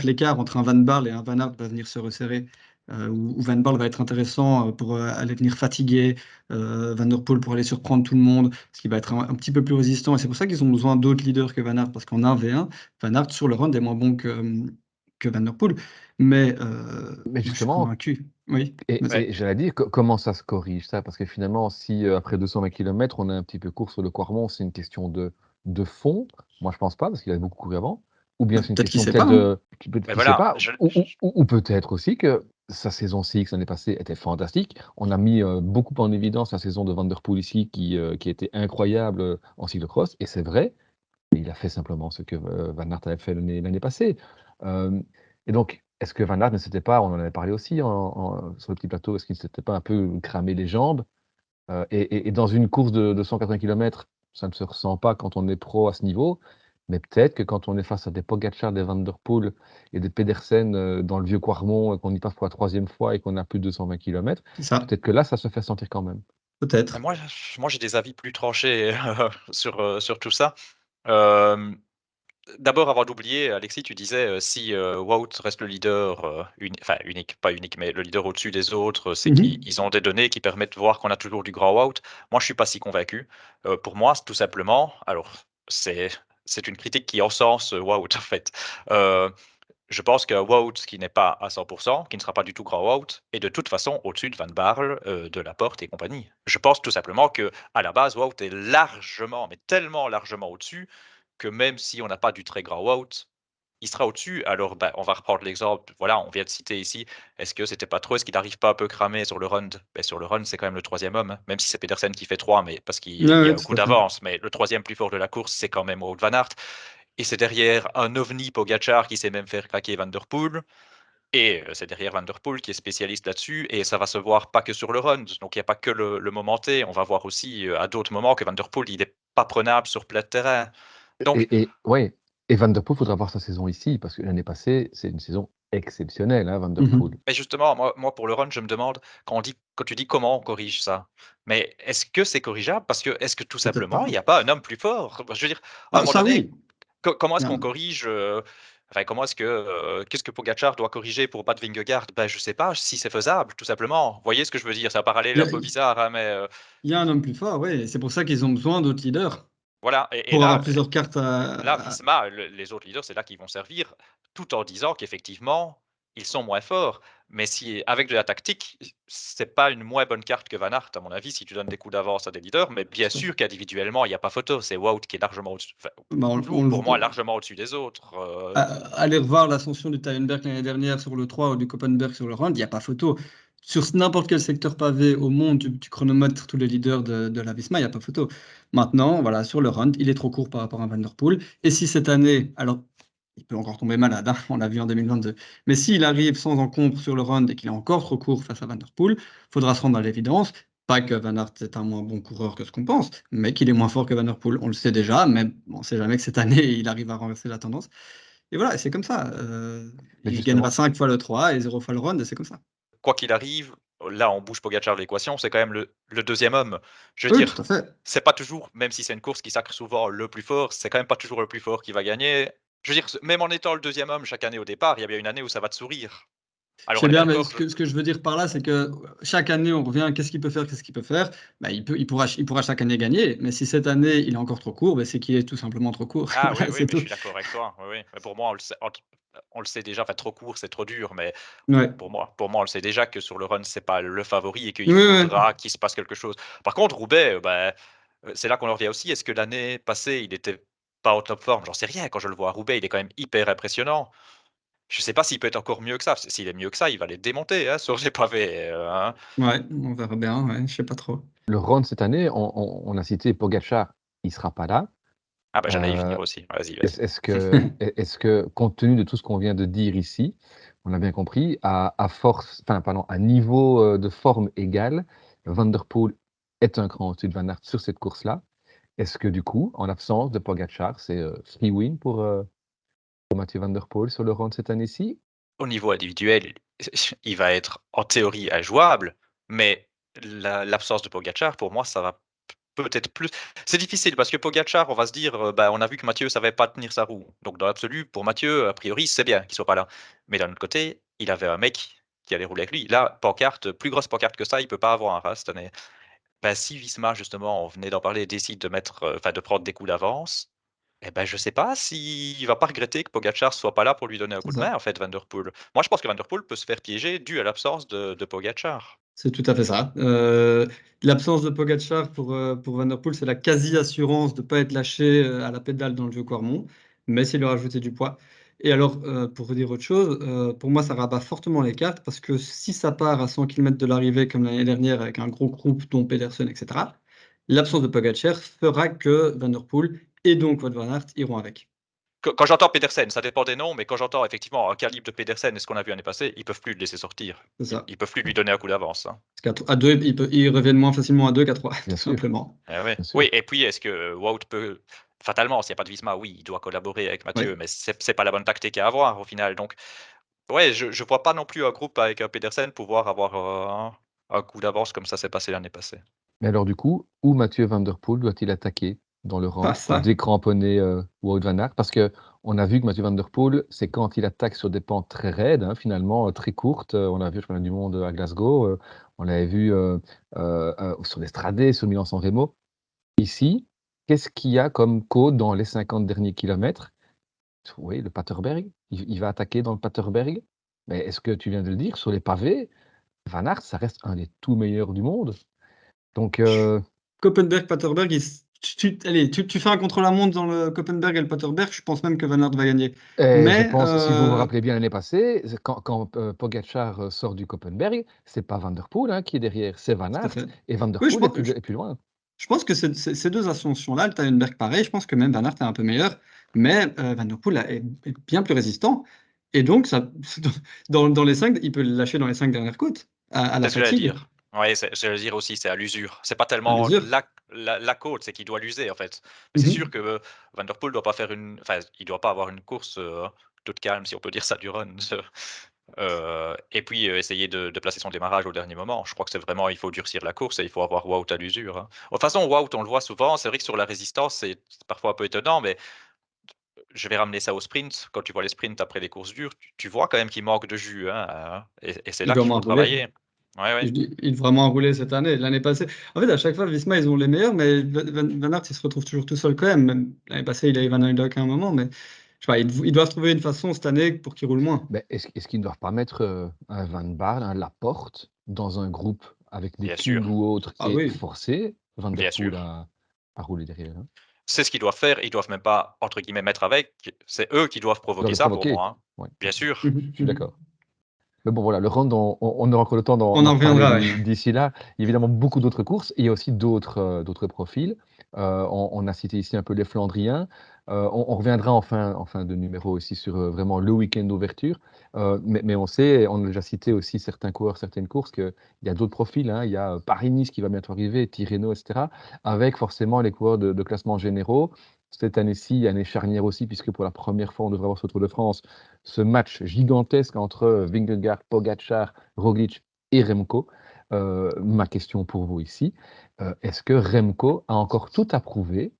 l'écart entre un Van Barle et un Van Aert va venir se resserrer. Où Van Barle va être intéressant pour aller venir fatiguer Van Der Poel pour aller surprendre tout le monde, parce qu'il va être un petit peu plus résistant. Et c'est pour ça qu'ils ont besoin d'autres leaders que Van Aert, parce qu'en 1v1, Van Aert sur le run est moins bon que Van Der Poel. Mais Mais moi, je suis justement, convaincu. Oui, vas-y. Ouais. j'allais dire, comment ça se corrige ça? Parce que finalement, si après 220 km, on a un petit peu court sur le Quarmont, c'est une question de fond. Moi, je pense pas, parce qu'il a beaucoup couru avant. Ou bien c'est une Peut-être qu'il question sait peut-être pas, hein. peut-être Mais qu'il sait voilà, pas. Ou peut-être aussi que sa saison CX l'année passée était fantastique. On a mis beaucoup en évidence la saison de Van Der Poel ici, qui était incroyable en cyclocross. Et c'est vrai, mais il a fait simplement ce que Van Aert avait fait l'année passée. Euh, et donc, est-ce que Van Aert ne s'était pas, on en avait parlé aussi sur le petit plateau, est-ce qu'il ne s'était pas un peu cramé les jambes? Et dans une course de 180 km, ça ne se ressent pas quand on est pro à ce niveau, mais peut-être que quand on est face à des Pogacar, des Van Der Poel et des Pedersen dans le vieux Quarmont, qu'on y passe pour la troisième fois et qu'on a plus de 220 km, C'est ça, peut-être que là, ça se fait sentir quand même. mais peut-être. moi, j'ai des avis plus tranchés sur tout ça. Hem, D'abord, avant d'oublier, Alexis, tu disais, si, Wout reste le leader, enfin unique, pas unique, mais le leader au-dessus des autres, c'est qu'ils Mhm. ils ont des données qui permettent de voir qu'on a toujours du grand Wout. Moi, je suis pas si convaincu. Pour moi, tout simplement, alors c'est une critique qui encense, Wout en fait. Heu, je pense que Wout qui n'est pas à 100, qui ne sera pas du tout grand Wout, est de toute façon au-dessus de Van Barle, de Laporte et compagnie. Je pense tout simplement que à la base, Wout est largement, mais tellement largement au-dessus que même si on n'a pas du très grand Wout, il sera au-dessus. Alors, bah, on va reprendre l'exemple, voilà, on vient de citer ici, est-ce que c'était pas trop, est-ce qu'il n'arrive pas un peu cramé sur le run? Beh, sur le run, c'est quand même le troisième homme, hein, même si c'est Pedersen qui fait 3, mais parce qu'il Ouais, il y ouais, a un coup tout à fait. d'avance, mais le troisième plus fort de la course, c'est quand même Wout van Aert. Et c'est derrière un ovni Pogacar qui sait même faire craquer Van Der Poel. Et c'est derrière Van Der Poel qui est spécialiste là-dessus. Et ça va se voir pas que sur le run. Donc il n'y a pas que le moment T. On va voir aussi à d'autres moments que Van Der Poel, il n'est pas prenable sur plat de terrain. Donc, Ouais, et Van Der Poel, faudra voir sa saison ici, parce que l'année passée, c'est une saison exceptionnelle, hein, Van Der Poel. Mhm. mais justement, moi pour le run, je me demande, quand tu dis comment on corrige ça, mais est-ce que c'est corrigeable? Parce que est-ce que tout Peut-être simplement, pas. il n'y a pas un homme plus fort? Je veux dire, à un Ah, moment ça donné, oui. comment est-ce Il y a qu'on corrige, enfin, comment est-ce que, qu'est-ce que Pogacar doit corriger pour battre Vingegaard? Ben, je sais pas si c'est faisable, tout simplement. Vous voyez ce que je veux dire? C'est un parallèle il y un a- peu bizarre, hein, mais, il y a un homme plus fort, oui. C'est pour ça qu'ils ont besoin d'autres leaders, voilà. Et pour avoir là plusieurs cartes là, à... Visma, les autres leaders, c'est là qu'ils vont servir, tout en disant qu'effectivement, ils sont moins forts. Mais si avec de la tactique, c'est pas une moins bonne carte que Van Aert, à mon avis, si tu donnes des coups d'avance à des leaders. Mais bien sûr qu'individuellement, il n'y a pas photo. C'est Wout qui est largement au-dessus, enfin, Bah, toujours pour moi largement au-dessus des autres. aller revoir l'ascension du Tyenberg l'année dernière sur le 3 ou du Koppenberg sur le Rhône, il n'y a pas photo. Sur n'importe quel secteur pavé au monde, tu chronomètres tous les leaders de la Visma, il n'y a pas photo. Maintenant, voilà, sur le Rhône, il est trop court par rapport à Van Der Poel. Et si cette année, alors il peut encore tomber malade, hein, on l'a vu en 2022, mais s'il arrive sans encombre sur le Rhône et qu'il est encore trop court face à Van Der Poel, il faudra se rendre à l'évidence. Pas que Van Aert est un moins bon coureur que ce qu'on pense, mais qu'il est moins fort que Van Der Poel. On le sait déjà, mais on ne sait jamais que cette année, il arrive à renverser la tendance. Et voilà, c'est comme ça. Mais Il gagnera justement, 5 fois le 3 et 0 fois le run, et c'est comme ça. Quoi qu'il arrive, là, on bouge Pogacar de l'équation, c'est quand même le deuxième homme. Je veux Oui, tout dire, à fait. c'est pas toujours, même si c'est une course qui sacre souvent le plus fort, c'est quand même pas toujours le plus fort qui va gagner. Je veux dire, même en étant le deuxième homme chaque année au départ, il y a bien une année où ça va te sourire. Je Alors sais on est bien bien, mais d'accord, ce que je veux dire par là, c'est que chaque année, on revient, qu'est-ce qu'il peut faire, qu'est-ce qu'il peut faire. Bah, il pourra chaque année gagner, mais si cette année, il est encore trop court, bah, c'est qu'il est tout simplement trop court. ah oui, Voilà, oui, c'est mais je tout. suis d'accord avec toi. Oui, oui. Mais pour moi, on le sait déjà, enfin trop court, c'est trop dur, mais Ouais. pour moi, on le sait déjà que sur le run, c'est pas le favori et qu'il Oui, oui. faudra qu'il se passe quelque chose. Par contre, Roubaix, bah, c'est là qu'on en revient aussi. Est-ce que l'année passée, il était pas au top forme? J'en sais rien. Quand je le vois à Roubaix, il est quand même hyper impressionnant. Je sais pas s'il peut être encore mieux que ça. S'il est mieux que ça, il va les démonter, hein, sur les pavés, hein. Ouais, on verra bien, ouais, je sais pas trop. le Rhône cette année, on a cité Pogacar, il sera pas là. Ah bah, j'allais y Euh, venir aussi. Vas-y, est-ce vas-y. est-ce que, est-ce que, compte tenu de tout ce qu'on vient de dire ici, on a bien compris, à force, enfin, pardon, à niveau de forme égal, Van Der Poel est un cran au-dessus de Van Aert sur cette course-là. Est-ce que du coup, en l'absence de Pogacar, c'est free win pour Mathieu Van Der Poel sur le Rhône cette année-ci? Au niveau individuel, il va être en théorie injouable, mais l'absence de Pogacar, pour moi, ça va peut-être plus. C'est difficile parce que Pogacar, on va se dire, bah, on a vu que Mathieu savait pas tenir sa roue. Donc dans l'absolu, pour Mathieu, a priori, c'est bien qu'il soit pas là. Mais d'un autre côté, il avait un mec qui allait rouler avec lui. Là, pancarte, plus grosse pancarte que ça, il peut pas avoir, hein, cette année. Bah, si Visma, justement, on venait d'en parler, décide de mettre, enfin de prendre des coups d'avance, eh ben, je sais pas s'il va pas regretter que Pogacar soit pas là pour lui donner un C'est coup de ça. main, en fait, Van der Poel. Moi, je pense que Van der Poel peut se faire piéger dû à l'absence de Pogacar. C'est tout à fait ça. L'absence de Pogacar pour Van der Poel, c'est la quasi-assurance de ne pas être lâché à la pédale dans le vieux Quarmont, mais c'est lui rajouter du poids. Et alors, pour vous dire autre chose, pour moi, ça rabat fortement les cartes parce que si ça part à 100 km de l'arrivée comme l'année dernière avec un gros groupe, dont Pedersen, etc., l'absence de Pogacar fera que Van der Poel et donc Wout van Aert iront avec. Quand j'entends Pedersen, ça dépend des noms, mais quand j'entends effectivement un calibre de Pedersen et ce qu'on a vu l'année passée, ils peuvent plus le laisser sortir. C'est Ils, ça. ils peuvent plus lui donner un coup d'avance, hein. Parce qu'à à deux, ils reviennent moins facilement à deux qu'à trois, Bien tout sûr, simplement. Eh ouais. bien sûr. Oui, et puis est-ce que Wout peut fatalement, s'il n'y a pas de Visma, oui, il doit collaborer avec Mathieu, Oui. mais c'est pas la bonne tactique à avoir au final. Donc, ouais, je vois pas non plus un groupe avec un Pedersen pouvoir avoir un coup d'avance comme ça s'est passé l'année passée. Mais alors du coup, où Mathieu Van Der Poel doit-il attaquer dans le Pas rang pour ça. décramponner, Wout van Aert? Parce qu'on a vu que Mathieu Van Der Poel, c'est quand il attaque sur des pentes très raides, hein, finalement, très courtes. On a vu le championnat du monde à Glasgow, on l'avait vu, sur l'Estradé, sur Milan-San Remo. Ici, qu'est-ce qu'il y a comme côte dans les 50 derniers kilomètres? Oui, le Paterberg. Il va attaquer dans le Paterberg. Mais est-ce que tu viens de le dire, sur les pavés, Van Aert, ça reste un des tout meilleurs du monde. Donc, Koppenberg, Paterberg, allez, tu fais un contre-la-montre dans le Koppenberg et le Paterberg, je pense même que Van Aert va gagner. et je Mais pense, si vous vous rappelez bien l'année passée, c'est quand, Pogacar, sort du Koppenberg, c'est pas Van der Poel, hein, qui est derrière, c'est Van tout à Aert fait. et Van der Oui, Poel est plus loin. je pense que ces deux ascensions-là, le Tyenberg pareil, je pense que même Van Aert est un peu meilleur, mais Van der Poel est bien plus résistant. Et donc, ça, dans les 5, il peut le lâcher dans les 5 dernières côtes, à la C'est ce que j'allais fatigue, dire. Ouais, j'allais dire aussi, c'est à l'usure. C'est pas à tellement l'usure. la côte, c'est qu'il doit l'user en fait. Mais c'est sûr Mhm. que Van der Poel doit pas faire enfin, il doit pas avoir une course toute calme, si on peut dire ça, du run. Et puis essayer de placer son démarrage au dernier moment. Je crois que c'est vraiment, il faut durcir la course et il faut avoir Wout à l'usure, hein. De toute façon, Wout, on le voit souvent. C'est vrai que sur la résistance, c'est parfois un peu étonnant, mais je vais ramener ça au sprint. Quand tu vois les sprints après les courses dures, tu vois quand même qu'il manque de jus, hein, et c'est Il là doit qu'il faut m'enrouler. travailler. Ouais, ouais. Il devrait enrouler cette année. L'année passée, en fait, à chaque fois, Visma, ils ont les meilleurs, mais Van Aert, il se retrouve toujours tout seul quand même. Même l'année passée, il a eu Van Hooydonk à un moment, mais je sais pas, ils doivent trouver une façon cette année pour qu'il roule moins. Mais est-ce qu'ils ne doivent pas mettre, un Van Baarle, un Laporte dans un groupe avec des Bien King sûr, ou autres Ah et oui, forcer Van der bien Poel sûr. à rouler derrière, hein? C'est ce qu'ils doivent faire. Ils doivent même pas, entre guillemets, «mettre avec». C'est eux qui doivent Ils doivent provoquer le ça pour provoquer. moi, hein. Ouais, Bien sûr. Mhm, je suis mhm. d'accord. Mais bon, voilà, le round, on aura encore le temps On d'en en reparler reviendra, ouais. d'ici là. Il y a évidemment beaucoup d'autres courses et il y a aussi d'autres profils. On a cité ici un peu les Flandriens. On reviendra en fin de numéro aussi sur vraiment le week-end d'ouverture. Mais on sait, on a déjà cité aussi certains coureurs, certaines courses, qu'il y a d'autres profils, hein. Il y a Paris-Nice qui va bientôt arriver, Tirreno, etc. Avec forcément les coureurs de classements généraux. Cette année-ci, année charnière aussi, puisque pour la première fois, on devrait avoir ce Tour de France, ce match gigantesque entre Vingegaard, Pogacar, Roglic et Remco. Ma question pour vous ici, est-ce que Remco a encore tout à prouver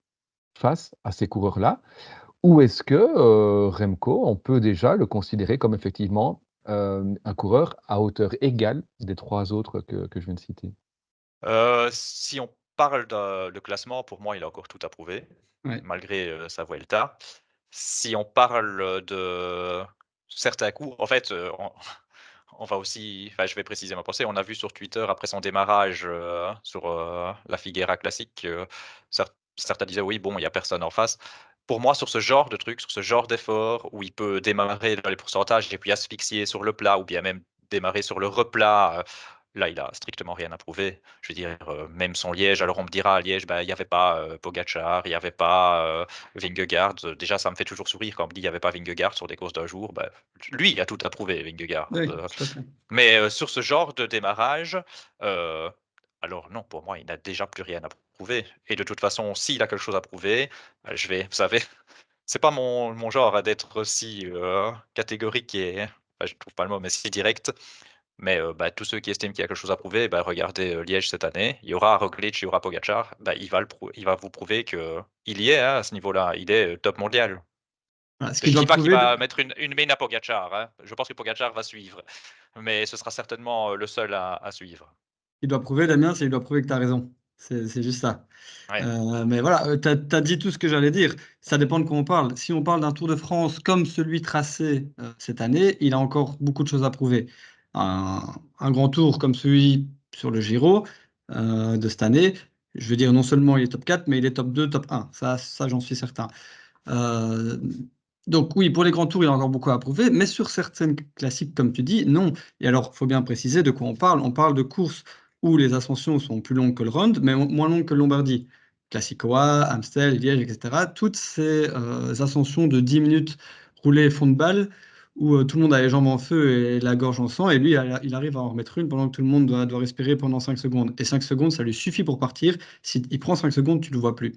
face à ces coureurs-là? Ou est-ce que Remco, on peut déjà le considérer comme effectivement un coureur à hauteur égale des trois autres que je viens de citer? Si on parle de classement, pour moi, il a encore tout à prouver, Ouais. malgré, sa Vuelta. Si on parle de certains coups, en fait, on va aussi, enfin, je vais préciser ma pensée. On a vu sur Twitter après son démarrage, sur, la Figueira Classic, certains disaient: «Oui, bon, il y a personne en face». Pour moi, sur ce genre de truc, sur ce genre d'effort où il peut démarrer dans les pourcentages et puis asphyxier sur le plat ou bien même démarrer sur le replat, là, il a strictement rien à prouver. Je veux dire, même son Liège, alors on me dira à Liège, bah, il y avait pas, Pogacar, il y avait pas, Vingegaard. Déjà, ça me fait toujours sourire quand on me dit: «Il y avait pas Vingegaard sur des courses d'un jour». Bah, lui, il a tout à prouver, Vingegaard, Oui, tout à fait. mais sur ce genre de démarrage, heu, alors non, pour moi, il n'a déjà plus rien à prouver et de toute façon, s'il a quelque chose à prouver, je vais, vous savez, c'est pas mon genre, d'être si, catégorique et enfin, je trouve pas le mot, mais si direct. Mais tous ceux qui estiment qu'il y a quelque chose à prouver, regardez Liège cette année. Il y aura Roglic, il y aura Pogacar. Il va vous prouver qu'il y est à ce niveau-là. Il est top mondial. Voilà, ce qu'il Je doit dis pas qu'il prouver, va mettre une main à Pogacar. Hein. Je pense que Pogacar va suivre. Mais ce sera certainement le seul à suivre. Damien, c'est qu'il doit prouver que tu as raison. C'est juste ça. Ouais. Mais voilà, tu as dit tout ce que j'allais dire. Ça dépend de quoi on parle. Si on parle d'un Tour de France comme celui tracé cette année, il a encore beaucoup de choses à prouver. Un grand tour comme celui sur le Giro de cette année, je veux dire, non seulement il est top 4, mais il est top 2, top 1. Ça j'en suis certain. Euh, donc oui, pour les grands tours, il y a encore beaucoup à prouver, mais sur certaines classiques, comme tu dis, non. Et alors, il faut bien préciser de quoi on parle. On parle de courses où les ascensions sont plus longues que le Round, mais moins longues que le Lombardie. Classicoa, Amstel, Liège, etc. Toutes ces ascensions de 10 minutes roulées fond de balle, où tout le monde a les jambes en feu et la gorge en sang, et lui, il arrive à en remettre une pendant que tout le monde doit respirer pendant 5 secondes. Et 5 secondes, ça lui suffit pour partir. S'il prend 5 secondes, tu ne le vois plus.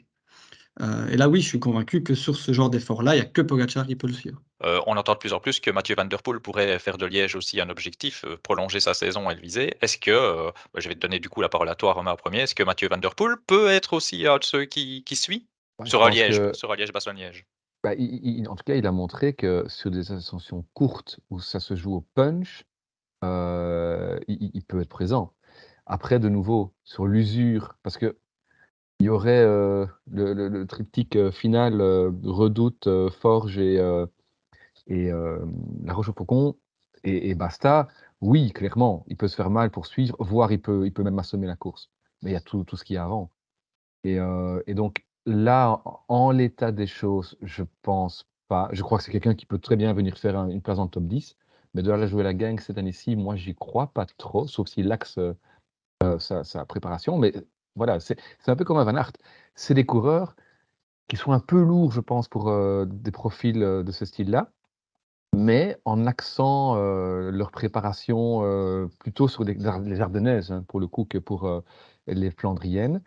Et là, oui, je suis convaincu que sur ce genre d'effort-là, il n'y a que Pogacar qui peut le suivre. On entend de plus en plus que Mathieu Van Der Poel pourrait faire de Liège aussi un objectif, prolonger sa saison et le viser. Est-ce que, je vais te donner du coup la parole à toi, Romain, en premier. Est-ce que Mathieu Van Der Poel peut être aussi un de ceux qui suit Ouais, je sur un pense Liège, que, sur un Liège-Bastogne-Liège? en tout cas, il a montré que sur des ascensions courtes où ça se joue au punch, il peut être présent. Après, de nouveau, sur l'usure, parce que il y aurait le triptyque final, Redoute, Forges et La Roche-au-Faucon et basta. Oui, clairement, il peut se faire mal pour suivre, voire il peut même assommer la course. Mais il y a tout ce qu'il y a avant. Et donc là, en l'état des choses, je pense pas. Je crois que c'est quelqu'un qui peut très bien venir faire une place dans le top 10, mais de là à jouer la gang cette année-ci, moi, j'y crois pas trop, sauf s'il axe sa préparation. Mais voilà, c'est un peu comme un Van Aert. C'est des coureurs qui sont un peu lourds, je pense, pour des profils de ce style-là, mais en axant leur préparation plutôt sur les Ardennaises, hein, pour le coup, que pour les Flandriennes.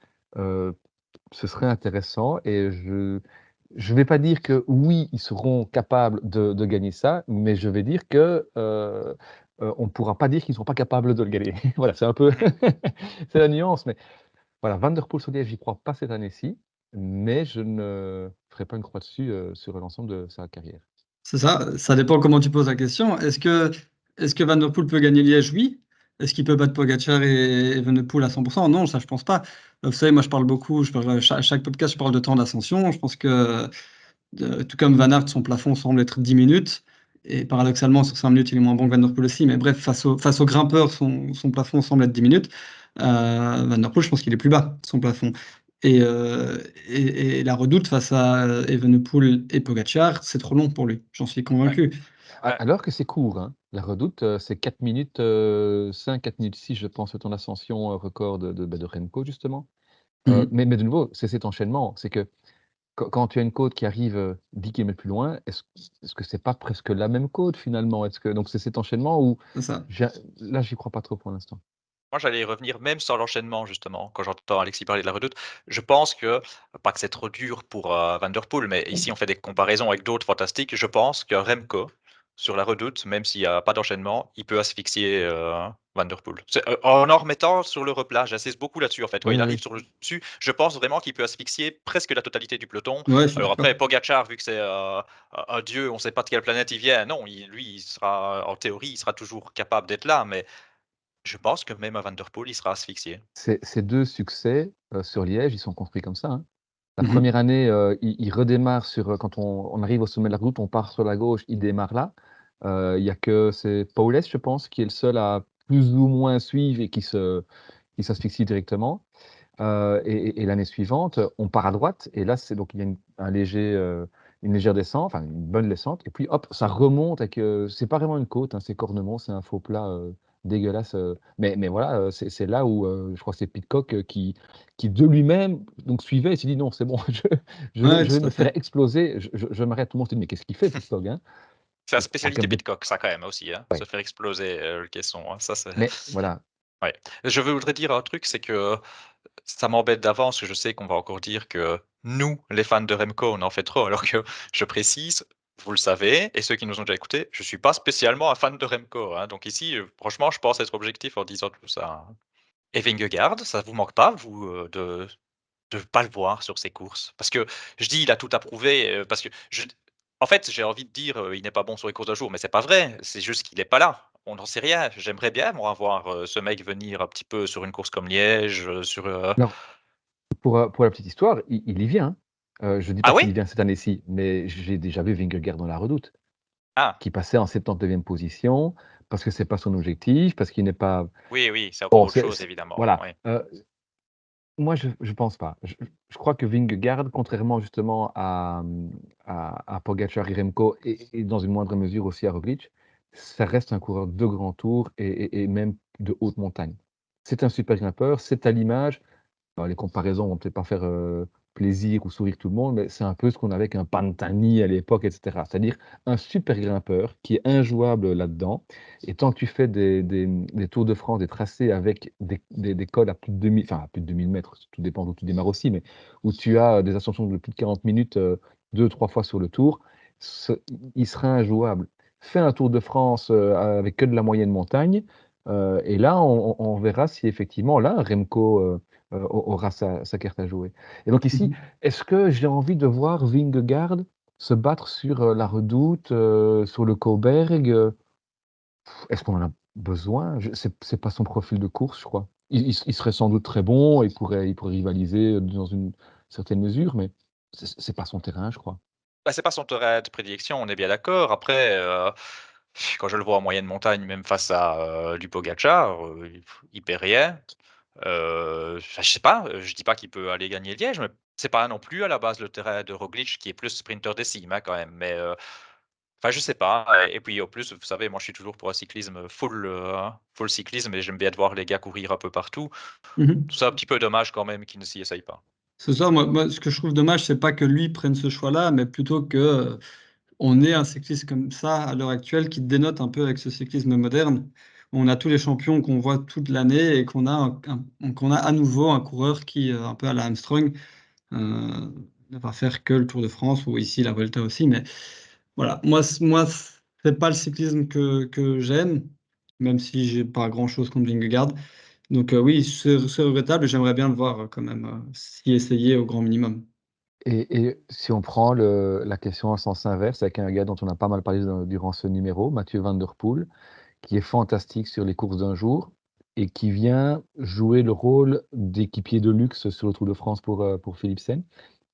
Ce serait intéressant et je vais pas dire que oui, ils seront capables de gagner ça, mais je vais dire que, on ne pourra pas dire qu'ils ne sont pas capables de le gagner. Voilà, c'est un peu Mmh. c'est la nuance, mais voilà, Van der Poel sur Liège, j'y crois pas cette année-ci, mais je ne ferai pas une croix dessus, sur l'ensemble de sa carrière. C'est ça, ça dépend comment tu poses la question. Est-ce que Van Der Poel peut gagner Liège? Oui. Est-ce qu'il peut battre Pogacar et Van Der Poel à 100%? Non, ça je pense pas. Vous savez, moi je parle beaucoup, chaque podcast je parle de temps d'ascension. Je pense que tout comme Van Aert, son plafond semble être 10 minutes. Et paradoxalement, sur 5 minutes, il est moins bon que Van Der Poel aussi. Mais bref, face au grimpeur, son plafond semble être 10 minutes. Van Der Poel, je pense qu'il est plus bas, son plafond. Et la redoute face à Evenepoel et Pogacar, c'est trop long pour lui. J'en suis Ouais. convaincu. Ouais. Alors que c'est court, hein. La Redoute, c'est 4 minutes, 5, 4 minutes 6, je pense, ton ascension, record de Remco justement. Mhm. Mais de nouveau, c'est cet enchaînement. C'est que quand tu as une côte qui arrive, 10 kilomètres plus loin, est-ce que c'est pas presque la même côte finalement? Donc c'est cet enchaînement où C'est ça. j'ai là, j'y crois pas trop pour l'instant. Moi, j'allais y revenir même sans l'enchaînement justement, quand j'entends Alexis parler de la Redoute. Je pense que, pas que c'est trop dur pour, Van Der Poel, mais ici on fait des comparaisons avec d'autres fantastiques. Je pense que Remco, sur la Redoute, même s'il y a pas d'enchaînement, il peut asphyxier, Van Der Poel. En remettant sur le replat, j'insiste beaucoup là-dessus en fait. Quand Oui, il oui, arrive oui. sur le dessus, je pense vraiment qu'il peut asphyxier presque la totalité du peloton. Ouais, je suis Alors d'accord. après Pogacar, vu que c'est, un dieu, on ne sait pas de quelle planète il vient, non, il sera en théorie, il sera toujours capable d'être là, mais je pense que même à Van Der Poel, il sera asphyxié. Ces 2 succès, sur Liège, ils sont construits comme ça, hein. La Mhm. première année, il redémarre sur, quand on arrive au sommet de la route, on part sur la gauche, il démarre là. Il y a que c'est Powless, je pense, qui est le seul à plus ou moins suivre et qui s'asphyxie directement. Et l'année suivante, on part à droite et là, c'est donc il y a une légère descente, enfin une bonne descente et puis hop, ça remonte avec, c'est pas vraiment une côte, hein, c'est Cornemont, c'est un faux plat, dégueulasse, mais voilà, c'est là où, je crois que c'est Pidcock, qui de lui-même donc suivait et s'est dit: «Non, c'est bon, Ouais, je vais tout à me faire fait. exploser, je m'arrête». Tout le monde se dit: «Mais qu'est-ce qu'il fait Pidcock, hein?» C'est la En spécialité termes de Pidcock, ça quand même aussi, hein, se ouais, faire exploser, le caisson, hein, ça c'est mais voilà, ouais. Je voudrais dire un truc, c'est que ça m'embête d'avance, que je sais qu'on va encore dire que nous, les fans de Remco, on en fait trop, alors que je précise, vous le savez, et ceux qui nous ont déjà écoutés, je suis pas spécialement un fan de Remco, hein. Donc ici, franchement, je pense être objectif en disant tout ça, hein. Et Vingegaard, ça vous manque pas, vous, de pas le voir sur ces courses? Parce que je dis: «Il a tout à prouver», parce que en fait, j'ai envie de dire, «Il n'est pas bon sur les courses d'un jour», mais c'est pas vrai, c'est juste qu'il est pas là. On n'en sait rien. J'aimerais bien moi voir, ce mec venir un petit peu sur une course comme Liège, sur, Alors, pour la petite histoire, il y vient, hein. Je dis pas ah qu'il oui? y vient cette année-ci, mais j'ai déjà vu Vingegaard dans la Redoute, Ah, qui passait en 79e position, parce que c'est pas son objectif, parce qu'il n'est pas oui, oui, c'est encore bon, autre chose c'est évidemment, voilà, oui. moi je pense pas. Je crois que Vingegaard, contrairement justement à, à Pogačar et Remco et dans une moindre mesure aussi à Roglič, ça reste un coureur de grand tour et même de haute montagne. C'est un super grimpeur, c'est à l'image. Alors les comparaisons vont peut-être pas faire, plaisir ou sourire tout le monde, mais c'est un peu ce qu'on avait avec un Pantani à l'époque et cetera. C'est-à-dire un super grimpeur qui est injouable là-dedans et tant que tu fais des Tours de France, des tracés avec des cols à plus de 2000, enfin à plus de 2000 mètres, tout dépend d'où tu démarres aussi, mais où tu as des ascensions de plus de 40 minutes, 2-3 fois sur le tour, ce il sera injouable. Fais un Tour de France, avec que de la moyenne montagne, et là on verra si effectivement là, Remco, aura sa carte à jouer. Et donc ici, Mhm. est-ce que j'ai envie de voir Vingegaard se battre sur, la Redoute, sur le Cauberg, Est-ce qu'on en a besoin? C'est pas son profil de course, je crois. Il serait sans doute très bon, il pourrait rivaliser, dans une certaine mesure, mais c'est pas son terrain, je crois. Bah, c'est pas son terrain de prédilection, on est bien d'accord. Après, quand je le vois en moyenne montagne, même face à, du Pogačar, il paie rien. Enfin, je sais pas, je dis pas qu'il peut aller gagner Liège, mais c'est pas non plus à la base le terrain de Roglič qui est plus sprinter des cimes, hein, quand même. Mais, enfin, je sais pas. Et puis en plus, vous savez, moi je suis toujours pour un cyclisme full cyclisme, et j'aime bien de voir les gars courir un peu partout. Mhm. C'est un petit peu dommage quand même qu'ils ne s'y essayent pas. C'est ça, moi, ce que je trouve dommage, c'est pas que lui prenne ce choix-là, mais plutôt que on ait un cycliste comme ça à l'heure actuelle qui dénote un peu avec ce cyclisme moderne. On a tous les champions qu'on voit toute l'année et qu'on a, qu'on a à nouveau un coureur qui, un peu à la Armstrong, euh, ne va faire que le Tour de France ou ici la Volta aussi. Mais voilà, moi c'est pas le cyclisme que j'aime, même si j'ai pas grand-chose contre Vingegaard. Donc oui, c'est regrettable. J'aimerais bien le voir quand même s'y essayer au grand minimum. Et si on prend la question en sens inverse avec un gars dont on a pas mal parlé durant ce numéro, Mathieu Van Der Poel, qui est fantastique sur les courses d'un jour et qui vient jouer le rôle d'équipier de luxe sur le Tour de France pour Philipsen.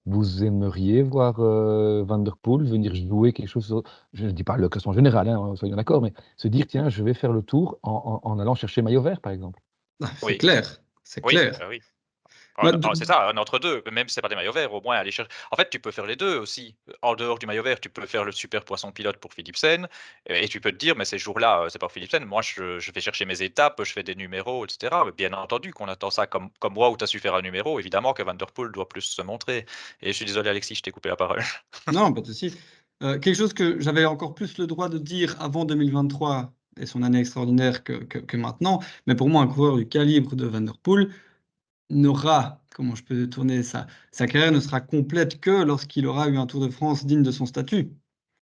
Vous aimeriez voir, Van Der Poel venir jouer quelque chose sur, je ne dis pas le classement général, hein, soyons d'accord, mais se dire: «Tiens, je vais faire le tour en allant chercher maillot vert», par exemple? Ah, c'est Oui, clair, c'est oui, clair. oui. Moi, C'est ça, un entre 2, même si c'est pas des maillots verts, au moins aller chercher. En fait, tu peux faire les 2 aussi. En dehors du maillot vert, tu peux faire le super poisson pilote pour Philipsen, et tu peux te dire: «Mais ces jours-là, c'est pour Philipsen, moi je vais chercher mes étapes, je fais des numéros et cetera». Mais bien entendu qu'on attend ça, comme moi où tu as su faire un numéro, évidemment que Van der Poel doit plus se montrer. Et je suis désolé Alexis, je t'ai coupé la parole. non, pas de souci. Quelque chose que j'avais encore plus le droit de dire avant 2023 et son année extraordinaire que maintenant, mais pour moi, un coureur du calibre de Van der Poel n'aura, comment je peux tourner ça, sa carrière ne sera complète que lorsqu'il aura eu un Tour de France digne de son statut.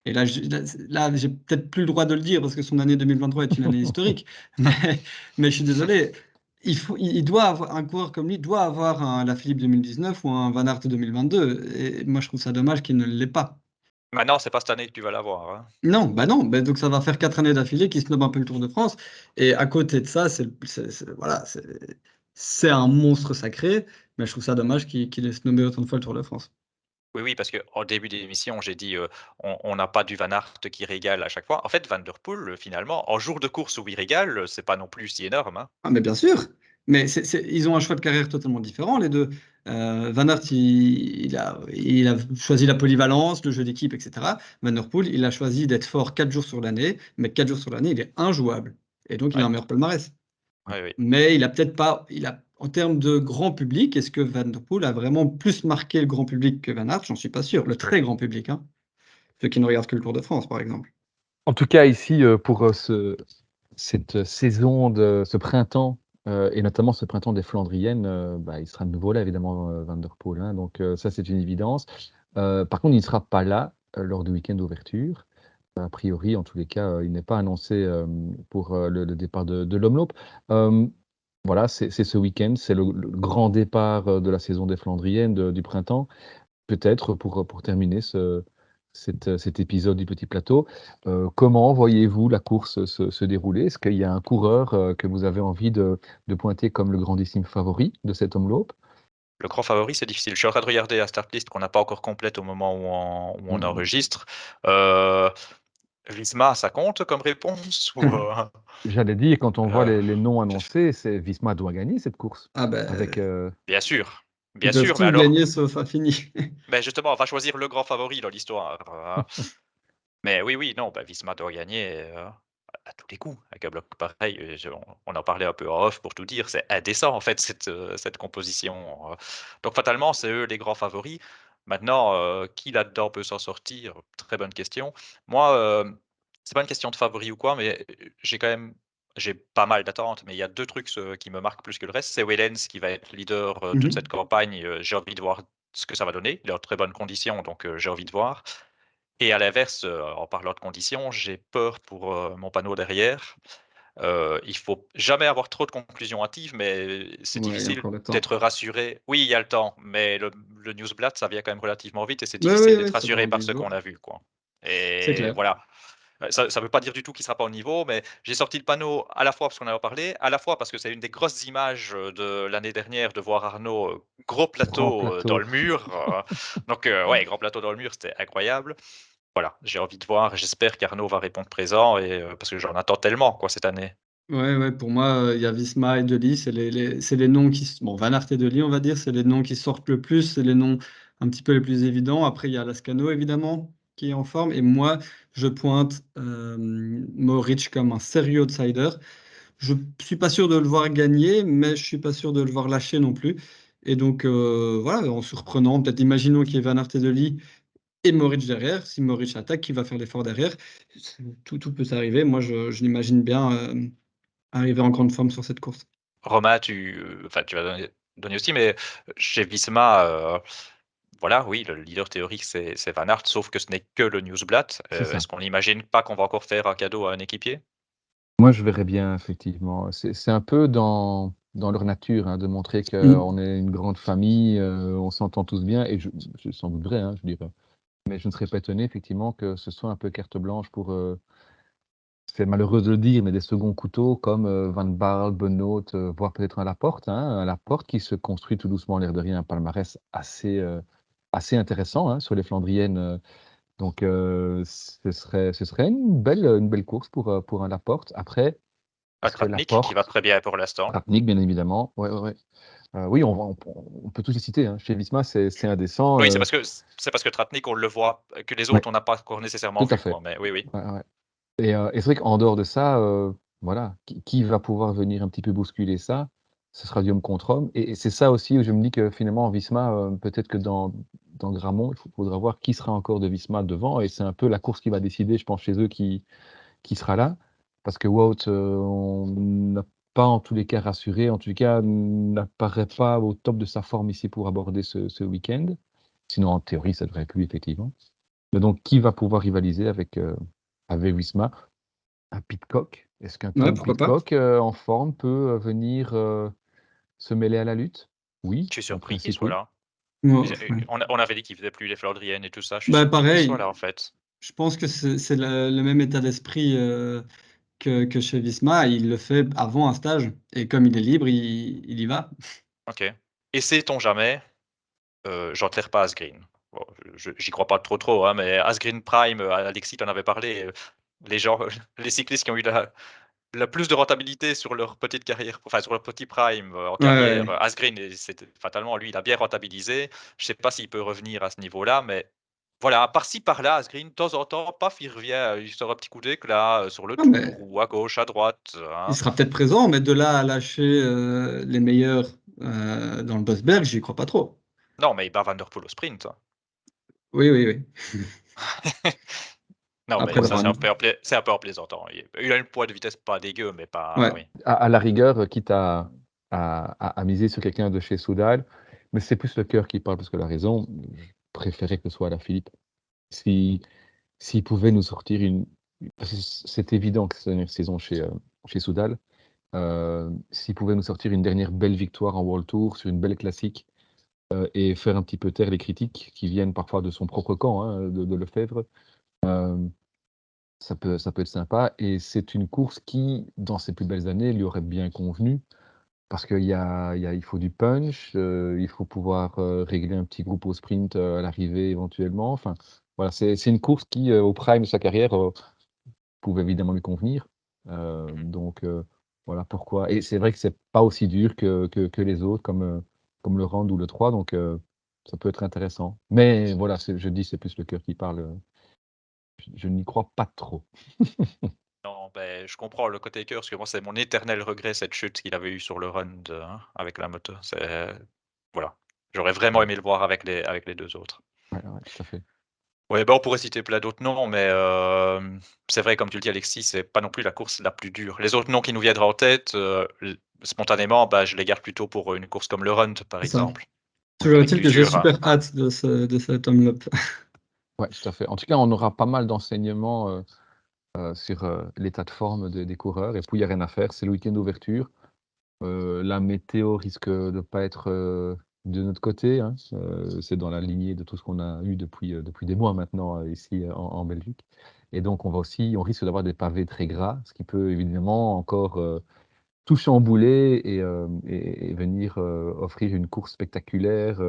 Et là, j'ai peut-être plus le droit de le dire parce que son année 2023 est une année historique, mais je suis désolé. Il doit avoir un coureur comme lui doit avoir un Lafilippe 2019 ou un Van Aert 2022. Et moi, je trouve ça dommage qu'il ne l'ait pas. Maintenant, c'est pas cette année que tu vas l'avoir, hein. Non, bah non, bah donc ça va faire 4 années d'affilée qu'il snobe un peu le Tour de France. Et à côté de ça, voilà, c'est un monstre sacré, mais je trouve ça dommage qu'il ait snobé autant de fois le Tour de France. Oui, oui, parce qu'en début d'émission, j'ai dit, on n'a pas du Van Aert qui régale à chaque fois. En fait, Van der Poel, finalement, en jour de course où il régale, c'est pas non plus si énorme, hein. Ah mais bien sûr, mais ils ont un choix de carrière totalement différent les 2. Van Aert, il a choisi la polyvalence, le jeu d'équipe, et cetera. Van der Poel, il a choisi d'être fort 4 jours sur l'année, mais 4 jours sur l'année, il est injouable et donc il a Ouais, un meilleur palmarès. oui, oui. Mais il a peut-être pas en termes de grand public, est-ce que Van der Poel a vraiment plus marqué le grand public que Van Aert? J'en suis pas sûr, le très grand public, hein, ceux qui ne regardent que le Tour de France, par exemple. En tout cas ici, pour, cette saison de ce printemps, et notamment ce printemps des Flandriennes, bah, il sera de nouveau là évidemment, Van der Poel, hein, donc ça c'est une évidence. Par contre il ne sera pas là, lors du week-end d'ouverture. A priori, en tous les cas, il n'est pas annoncé pour le départ de l'Omloop. Voilà, c'est ce week-end, c'est le grand départ de la saison des Flandriennes du printemps. Peut-être pour terminer cet épisode du Petit Plateau, comment voyez-vous la course se dérouler? Est-ce qu'il y a un coureur que vous avez envie de pointer comme le grandissime favori de cet Omloop? Le grand favori, c'est difficile. Je suis en train de regarder la start list qu'on n'a pas encore complète au moment où on Mmh. enregistre. Visma, ça compte comme réponse ou J'allais dire, quand on voit heu, les noms je annoncés, c'est Visma doit gagner cette course Ah avec, ben, ils bien peuvent sûr, mais tous alors gagner sauf Affini. justement, on va choisir le grand favori dans l'histoire, mais oui, oui, non, Visma doit gagner, à tous les coups. Avec un bloc pareil, on en parlait un peu en off pour tout dire, c'est indécent en fait cette composition, donc fatalement, c'est eux les grands favoris. Maintenant, qui là-dedans peut s'en sortir? Très bonne question. Moi, c'est pas une question de favori ou quoi, mais j'ai pas mal d'attentes, mais il y a 2 trucs qui me marquent plus que le reste. C'est Wellens qui va être leader, toute cette Mmh. campagne, j'ai envie de voir ce que ça va donner. Il est en très bonnes conditions, donc j'ai envie de voir. Et à l'inverse, en parlant de conditions, j'ai peur pour, mon panneau derrière. Il faut jamais avoir trop de conclusions hâtives, mais c'est Ouais, il y a difficile encore le temps. d'être rassuré. Oui, il y a le temps, mais le Newsblad, ça vient quand même relativement vite et c'est Oui, difficile oui, d'être oui, ça va rassuré en par 10 ce jours. qu'on a vu, quoi. C'est Et clair. voilà. Ça veut pas dire du tout qu'il sera pas au niveau, mais j'ai sorti le panneau à la fois parce qu'on en a parlé, à la fois parce que c'est une des grosses images, de l'année dernière de voir Arnaud, gros grand plateau, dans plateau. le mur, donc ouais, grand plateau dans le mur, c'était incroyable. Voilà, j'ai envie de voir, j'espère qu'Arnaud va répondre présent et parce que j'en attends tellement, quoi, cette année. Ouais, ouais, pour moi, il y a Visma et Deli, c'est les noms bon, Van Aert et Deli, on va dire, c'est les noms qui sortent le plus, c'est les noms un petit peu les plus évidents. Après, il y a Lascano, évidemment, qui est en forme. Et moi, je pointe Mohoric comme un sérieux outsider. Je suis pas sûr de le voir gagner, mais je suis pas sûr de le voir lâcher non plus. Et donc, voilà, en surprenant, peut-être imaginons qu'il y ait Van Aert et Deli et Mohoric derrière. Si Mohoric attaque, qui va faire l'effort derrière? Tout peut arriver. Moi, je l'imagine bien arriver en grande forme sur cette course. Romain, enfin, tu vas donner aussi, mais chez Visma, voilà, oui, le leader théorique, c'est Van Aert, sauf que ce n'est que le Newsblad. C'est ça. Est-ce qu'on n'imagine pas qu'on va encore faire un cadeau à un équipier? Moi, je verrais bien effectivement. C'est un peu dans leur nature, hein, de montrer Mmh. qu'on est une grande famille, on s'entend tous bien et c'est sans doute vrai, hein, je dirais. Mais je ne serais pas étonné effectivement que ce soit un peu carte blanche pour, c'est malheureux de le dire, mais des seconds couteaux comme, Van Baarle, Benoot, voire peut-être un Laporte, hein. Un Laporte qui se construit tout doucement, l'air de rien, un palmarès assez intéressant, hein, sur les Flandriennes, donc ce serait une belle course pour un Laporte. Après, À est-ce que Tratnik, qui va Laporte, très bien pour l'instant. Tratnik bien évidemment, ouais, ouais, ouais. Oui, on peut tous les citer, hein. Chez Visma, c'est indécent, Oui, c'est parce que Tratnik, on le voit, que les ouais, autres, on n'a pas encore nécessairement tout à vu, fait. quoi, mais oui, oui. Ouais, ouais. Et c'est vrai qu'en dehors de ça, voilà, qui va pouvoir venir un petit peu bousculer ça? Ce sera du homme contre homme et c'est ça aussi où je me dis que finalement en Visma, peut-être que dans Grammont, il faudra voir qui sera encore de Visma devant et c'est un peu la course qui va décider, je pense, chez eux qui sera là. Parce que Wout, on n'a pas en tous les cas rassuré, en tout cas n'apparaît pas au top de sa forme ici pour aborder ce week-end. Sinon en théorie, ça devrait être lui effectivement. Mais donc qui va pouvoir rivaliser avec Visma? Un Pidcock? Est-ce qu'un Ouais, Tom pourquoi pas? Pidcock, en forme peut, venir, se mêler à la lutte? Oui, Je suis en surpris qu'il principe soit oui. là. Moi, ouais. On avait dit qu'il faisait plus les Flandriennes et tout ça. Je suis Bah, surpris qu'il soit là, pareil, en fait. je pense que c'est le même état d'esprit, que chez Visma. Il le fait avant un stage et comme il est libre, il y va. OK. Et sait-on jamais, j'enterre pas Asgreen. Bon, j'y crois pas trop, hein, mais Asgreen Prime, Alexis t'en avait parlé, les gens, les cyclistes qui ont eu la plus de rentabilité sur leur petite carrière, enfin sur leur petit prime, en Ouais, ouais, carrière, ouais. Asgreen, c'était fatalement, lui, il a bien rentabilisé. Je sais pas s'il peut revenir à ce niveau-là, mais voilà, par-ci par-là, Asgreen, de temps en temps, paf, il revient, il sort un petit coup d'éclat, sur le Non, mais tour ou à gauche, à droite, il hein. sera peut-être présent, mais de là à lâcher, les meilleurs, dans le Bosberg, j'y crois pas trop. Non, mais il bat Van der Poel au sprint, hein. Oui, oui, oui. Non, Après mais le ça, run. c'est un peu en plaisantant. Il a une poids de vitesse pas dégueu, mais pas Ouais. oui. À la rigueur, quitte à miser sur quelqu'un de chez Soudal, mais c'est plus le cœur qui parle parce que la raison, je préférais que ce soit Alaphilippe. s'ils pouvaient nous sortir parce que c'est évident que c'est la dernière saison chez Soudal, s'ils pouvaient nous sortir une dernière belle victoire en World Tour sur une belle classique, et faire un petit peu taire les critiques qui viennent parfois de son propre camp, hein, de Lefebvre, ça peut être sympa. Et c'est une course qui, dans ses plus belles années, lui aurait bien convenu parce il faut du punch, il faut pouvoir régler un petit groupe au sprint à l'arrivée éventuellement. Enfin, voilà, c'est une course qui, au prime de sa carrière, pouvait évidemment lui convenir. Donc, voilà pourquoi. Et c'est vrai que c'est pas aussi dur que les autres, comme le Rand ou le 3, donc ça peut être intéressant. Mais voilà, je dis, c'est plus le cœur qui parle. Je n'y crois pas trop. Non, ben, je comprends le côté cœur, parce que moi, c'est mon éternel regret, cette chute qu'il avait eue sur le run avec la moto. Voilà. J'aurais vraiment Ouais, aimé le voir avec les 2 autres. ouais, tout à fait. Ouais, bah, on pourrait citer plein d'autres noms, mais c'est vrai, comme tu le dis, Alexis, c'est pas non plus la course la plus dure. Les autres noms qui nous viendraient en tête, spontanément, bah, je les garde plutôt pour une course comme le Run, par C'est ça. exemple. Toujours Avec est-il que j'ai l'usure, super hâte de cet homme-là. Ouais, tout à fait. En tout cas, on aura pas mal d'enseignements sur l'état de forme des coureurs. Et puis, il n'y a rien à faire. C'est le week-end d'ouverture. La météo risque de pas être de notre côté, hein. C'est dans la lignée de tout ce qu'on a eu depuis des mois maintenant ici en Belgique. Et donc, on risque d'avoir des pavés très gras, ce qui peut évidemment encore tout chambouler et venir offrir une course spectaculaire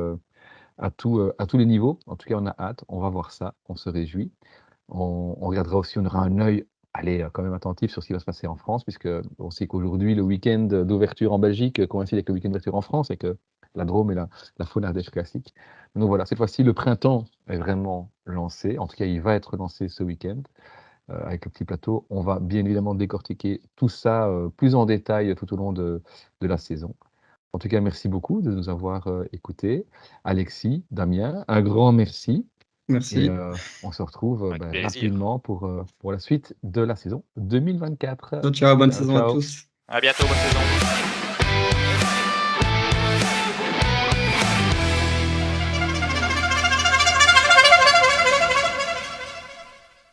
à tous les niveaux. En tout cas, on a hâte, on va voir ça, on se réjouit. On regardera aussi, on aura un œil, allez, quand même attentif sur ce qui va se passer en France, puisque on sait qu'aujourd'hui, le week-end d'ouverture en Belgique coïncide avec le week-end d'ouverture en France, avec la Drôme et la Faune Ardèche classique. Donc voilà, cette fois-ci, le printemps est vraiment lancé. En tout cas, il va être lancé ce week-end avec le petit plateau. On va bien évidemment décortiquer tout ça plus en détail tout au long de la saison. En tout cas, merci beaucoup de nous avoir écoutés. Alexis, Damien, un grand merci. Et Merci. on se retrouve avec plaisir. rapidement pour la suite de la saison 2024. Ciao, ciao, bonne Ciao, saison à ciao. tous. À bientôt, bonne saison.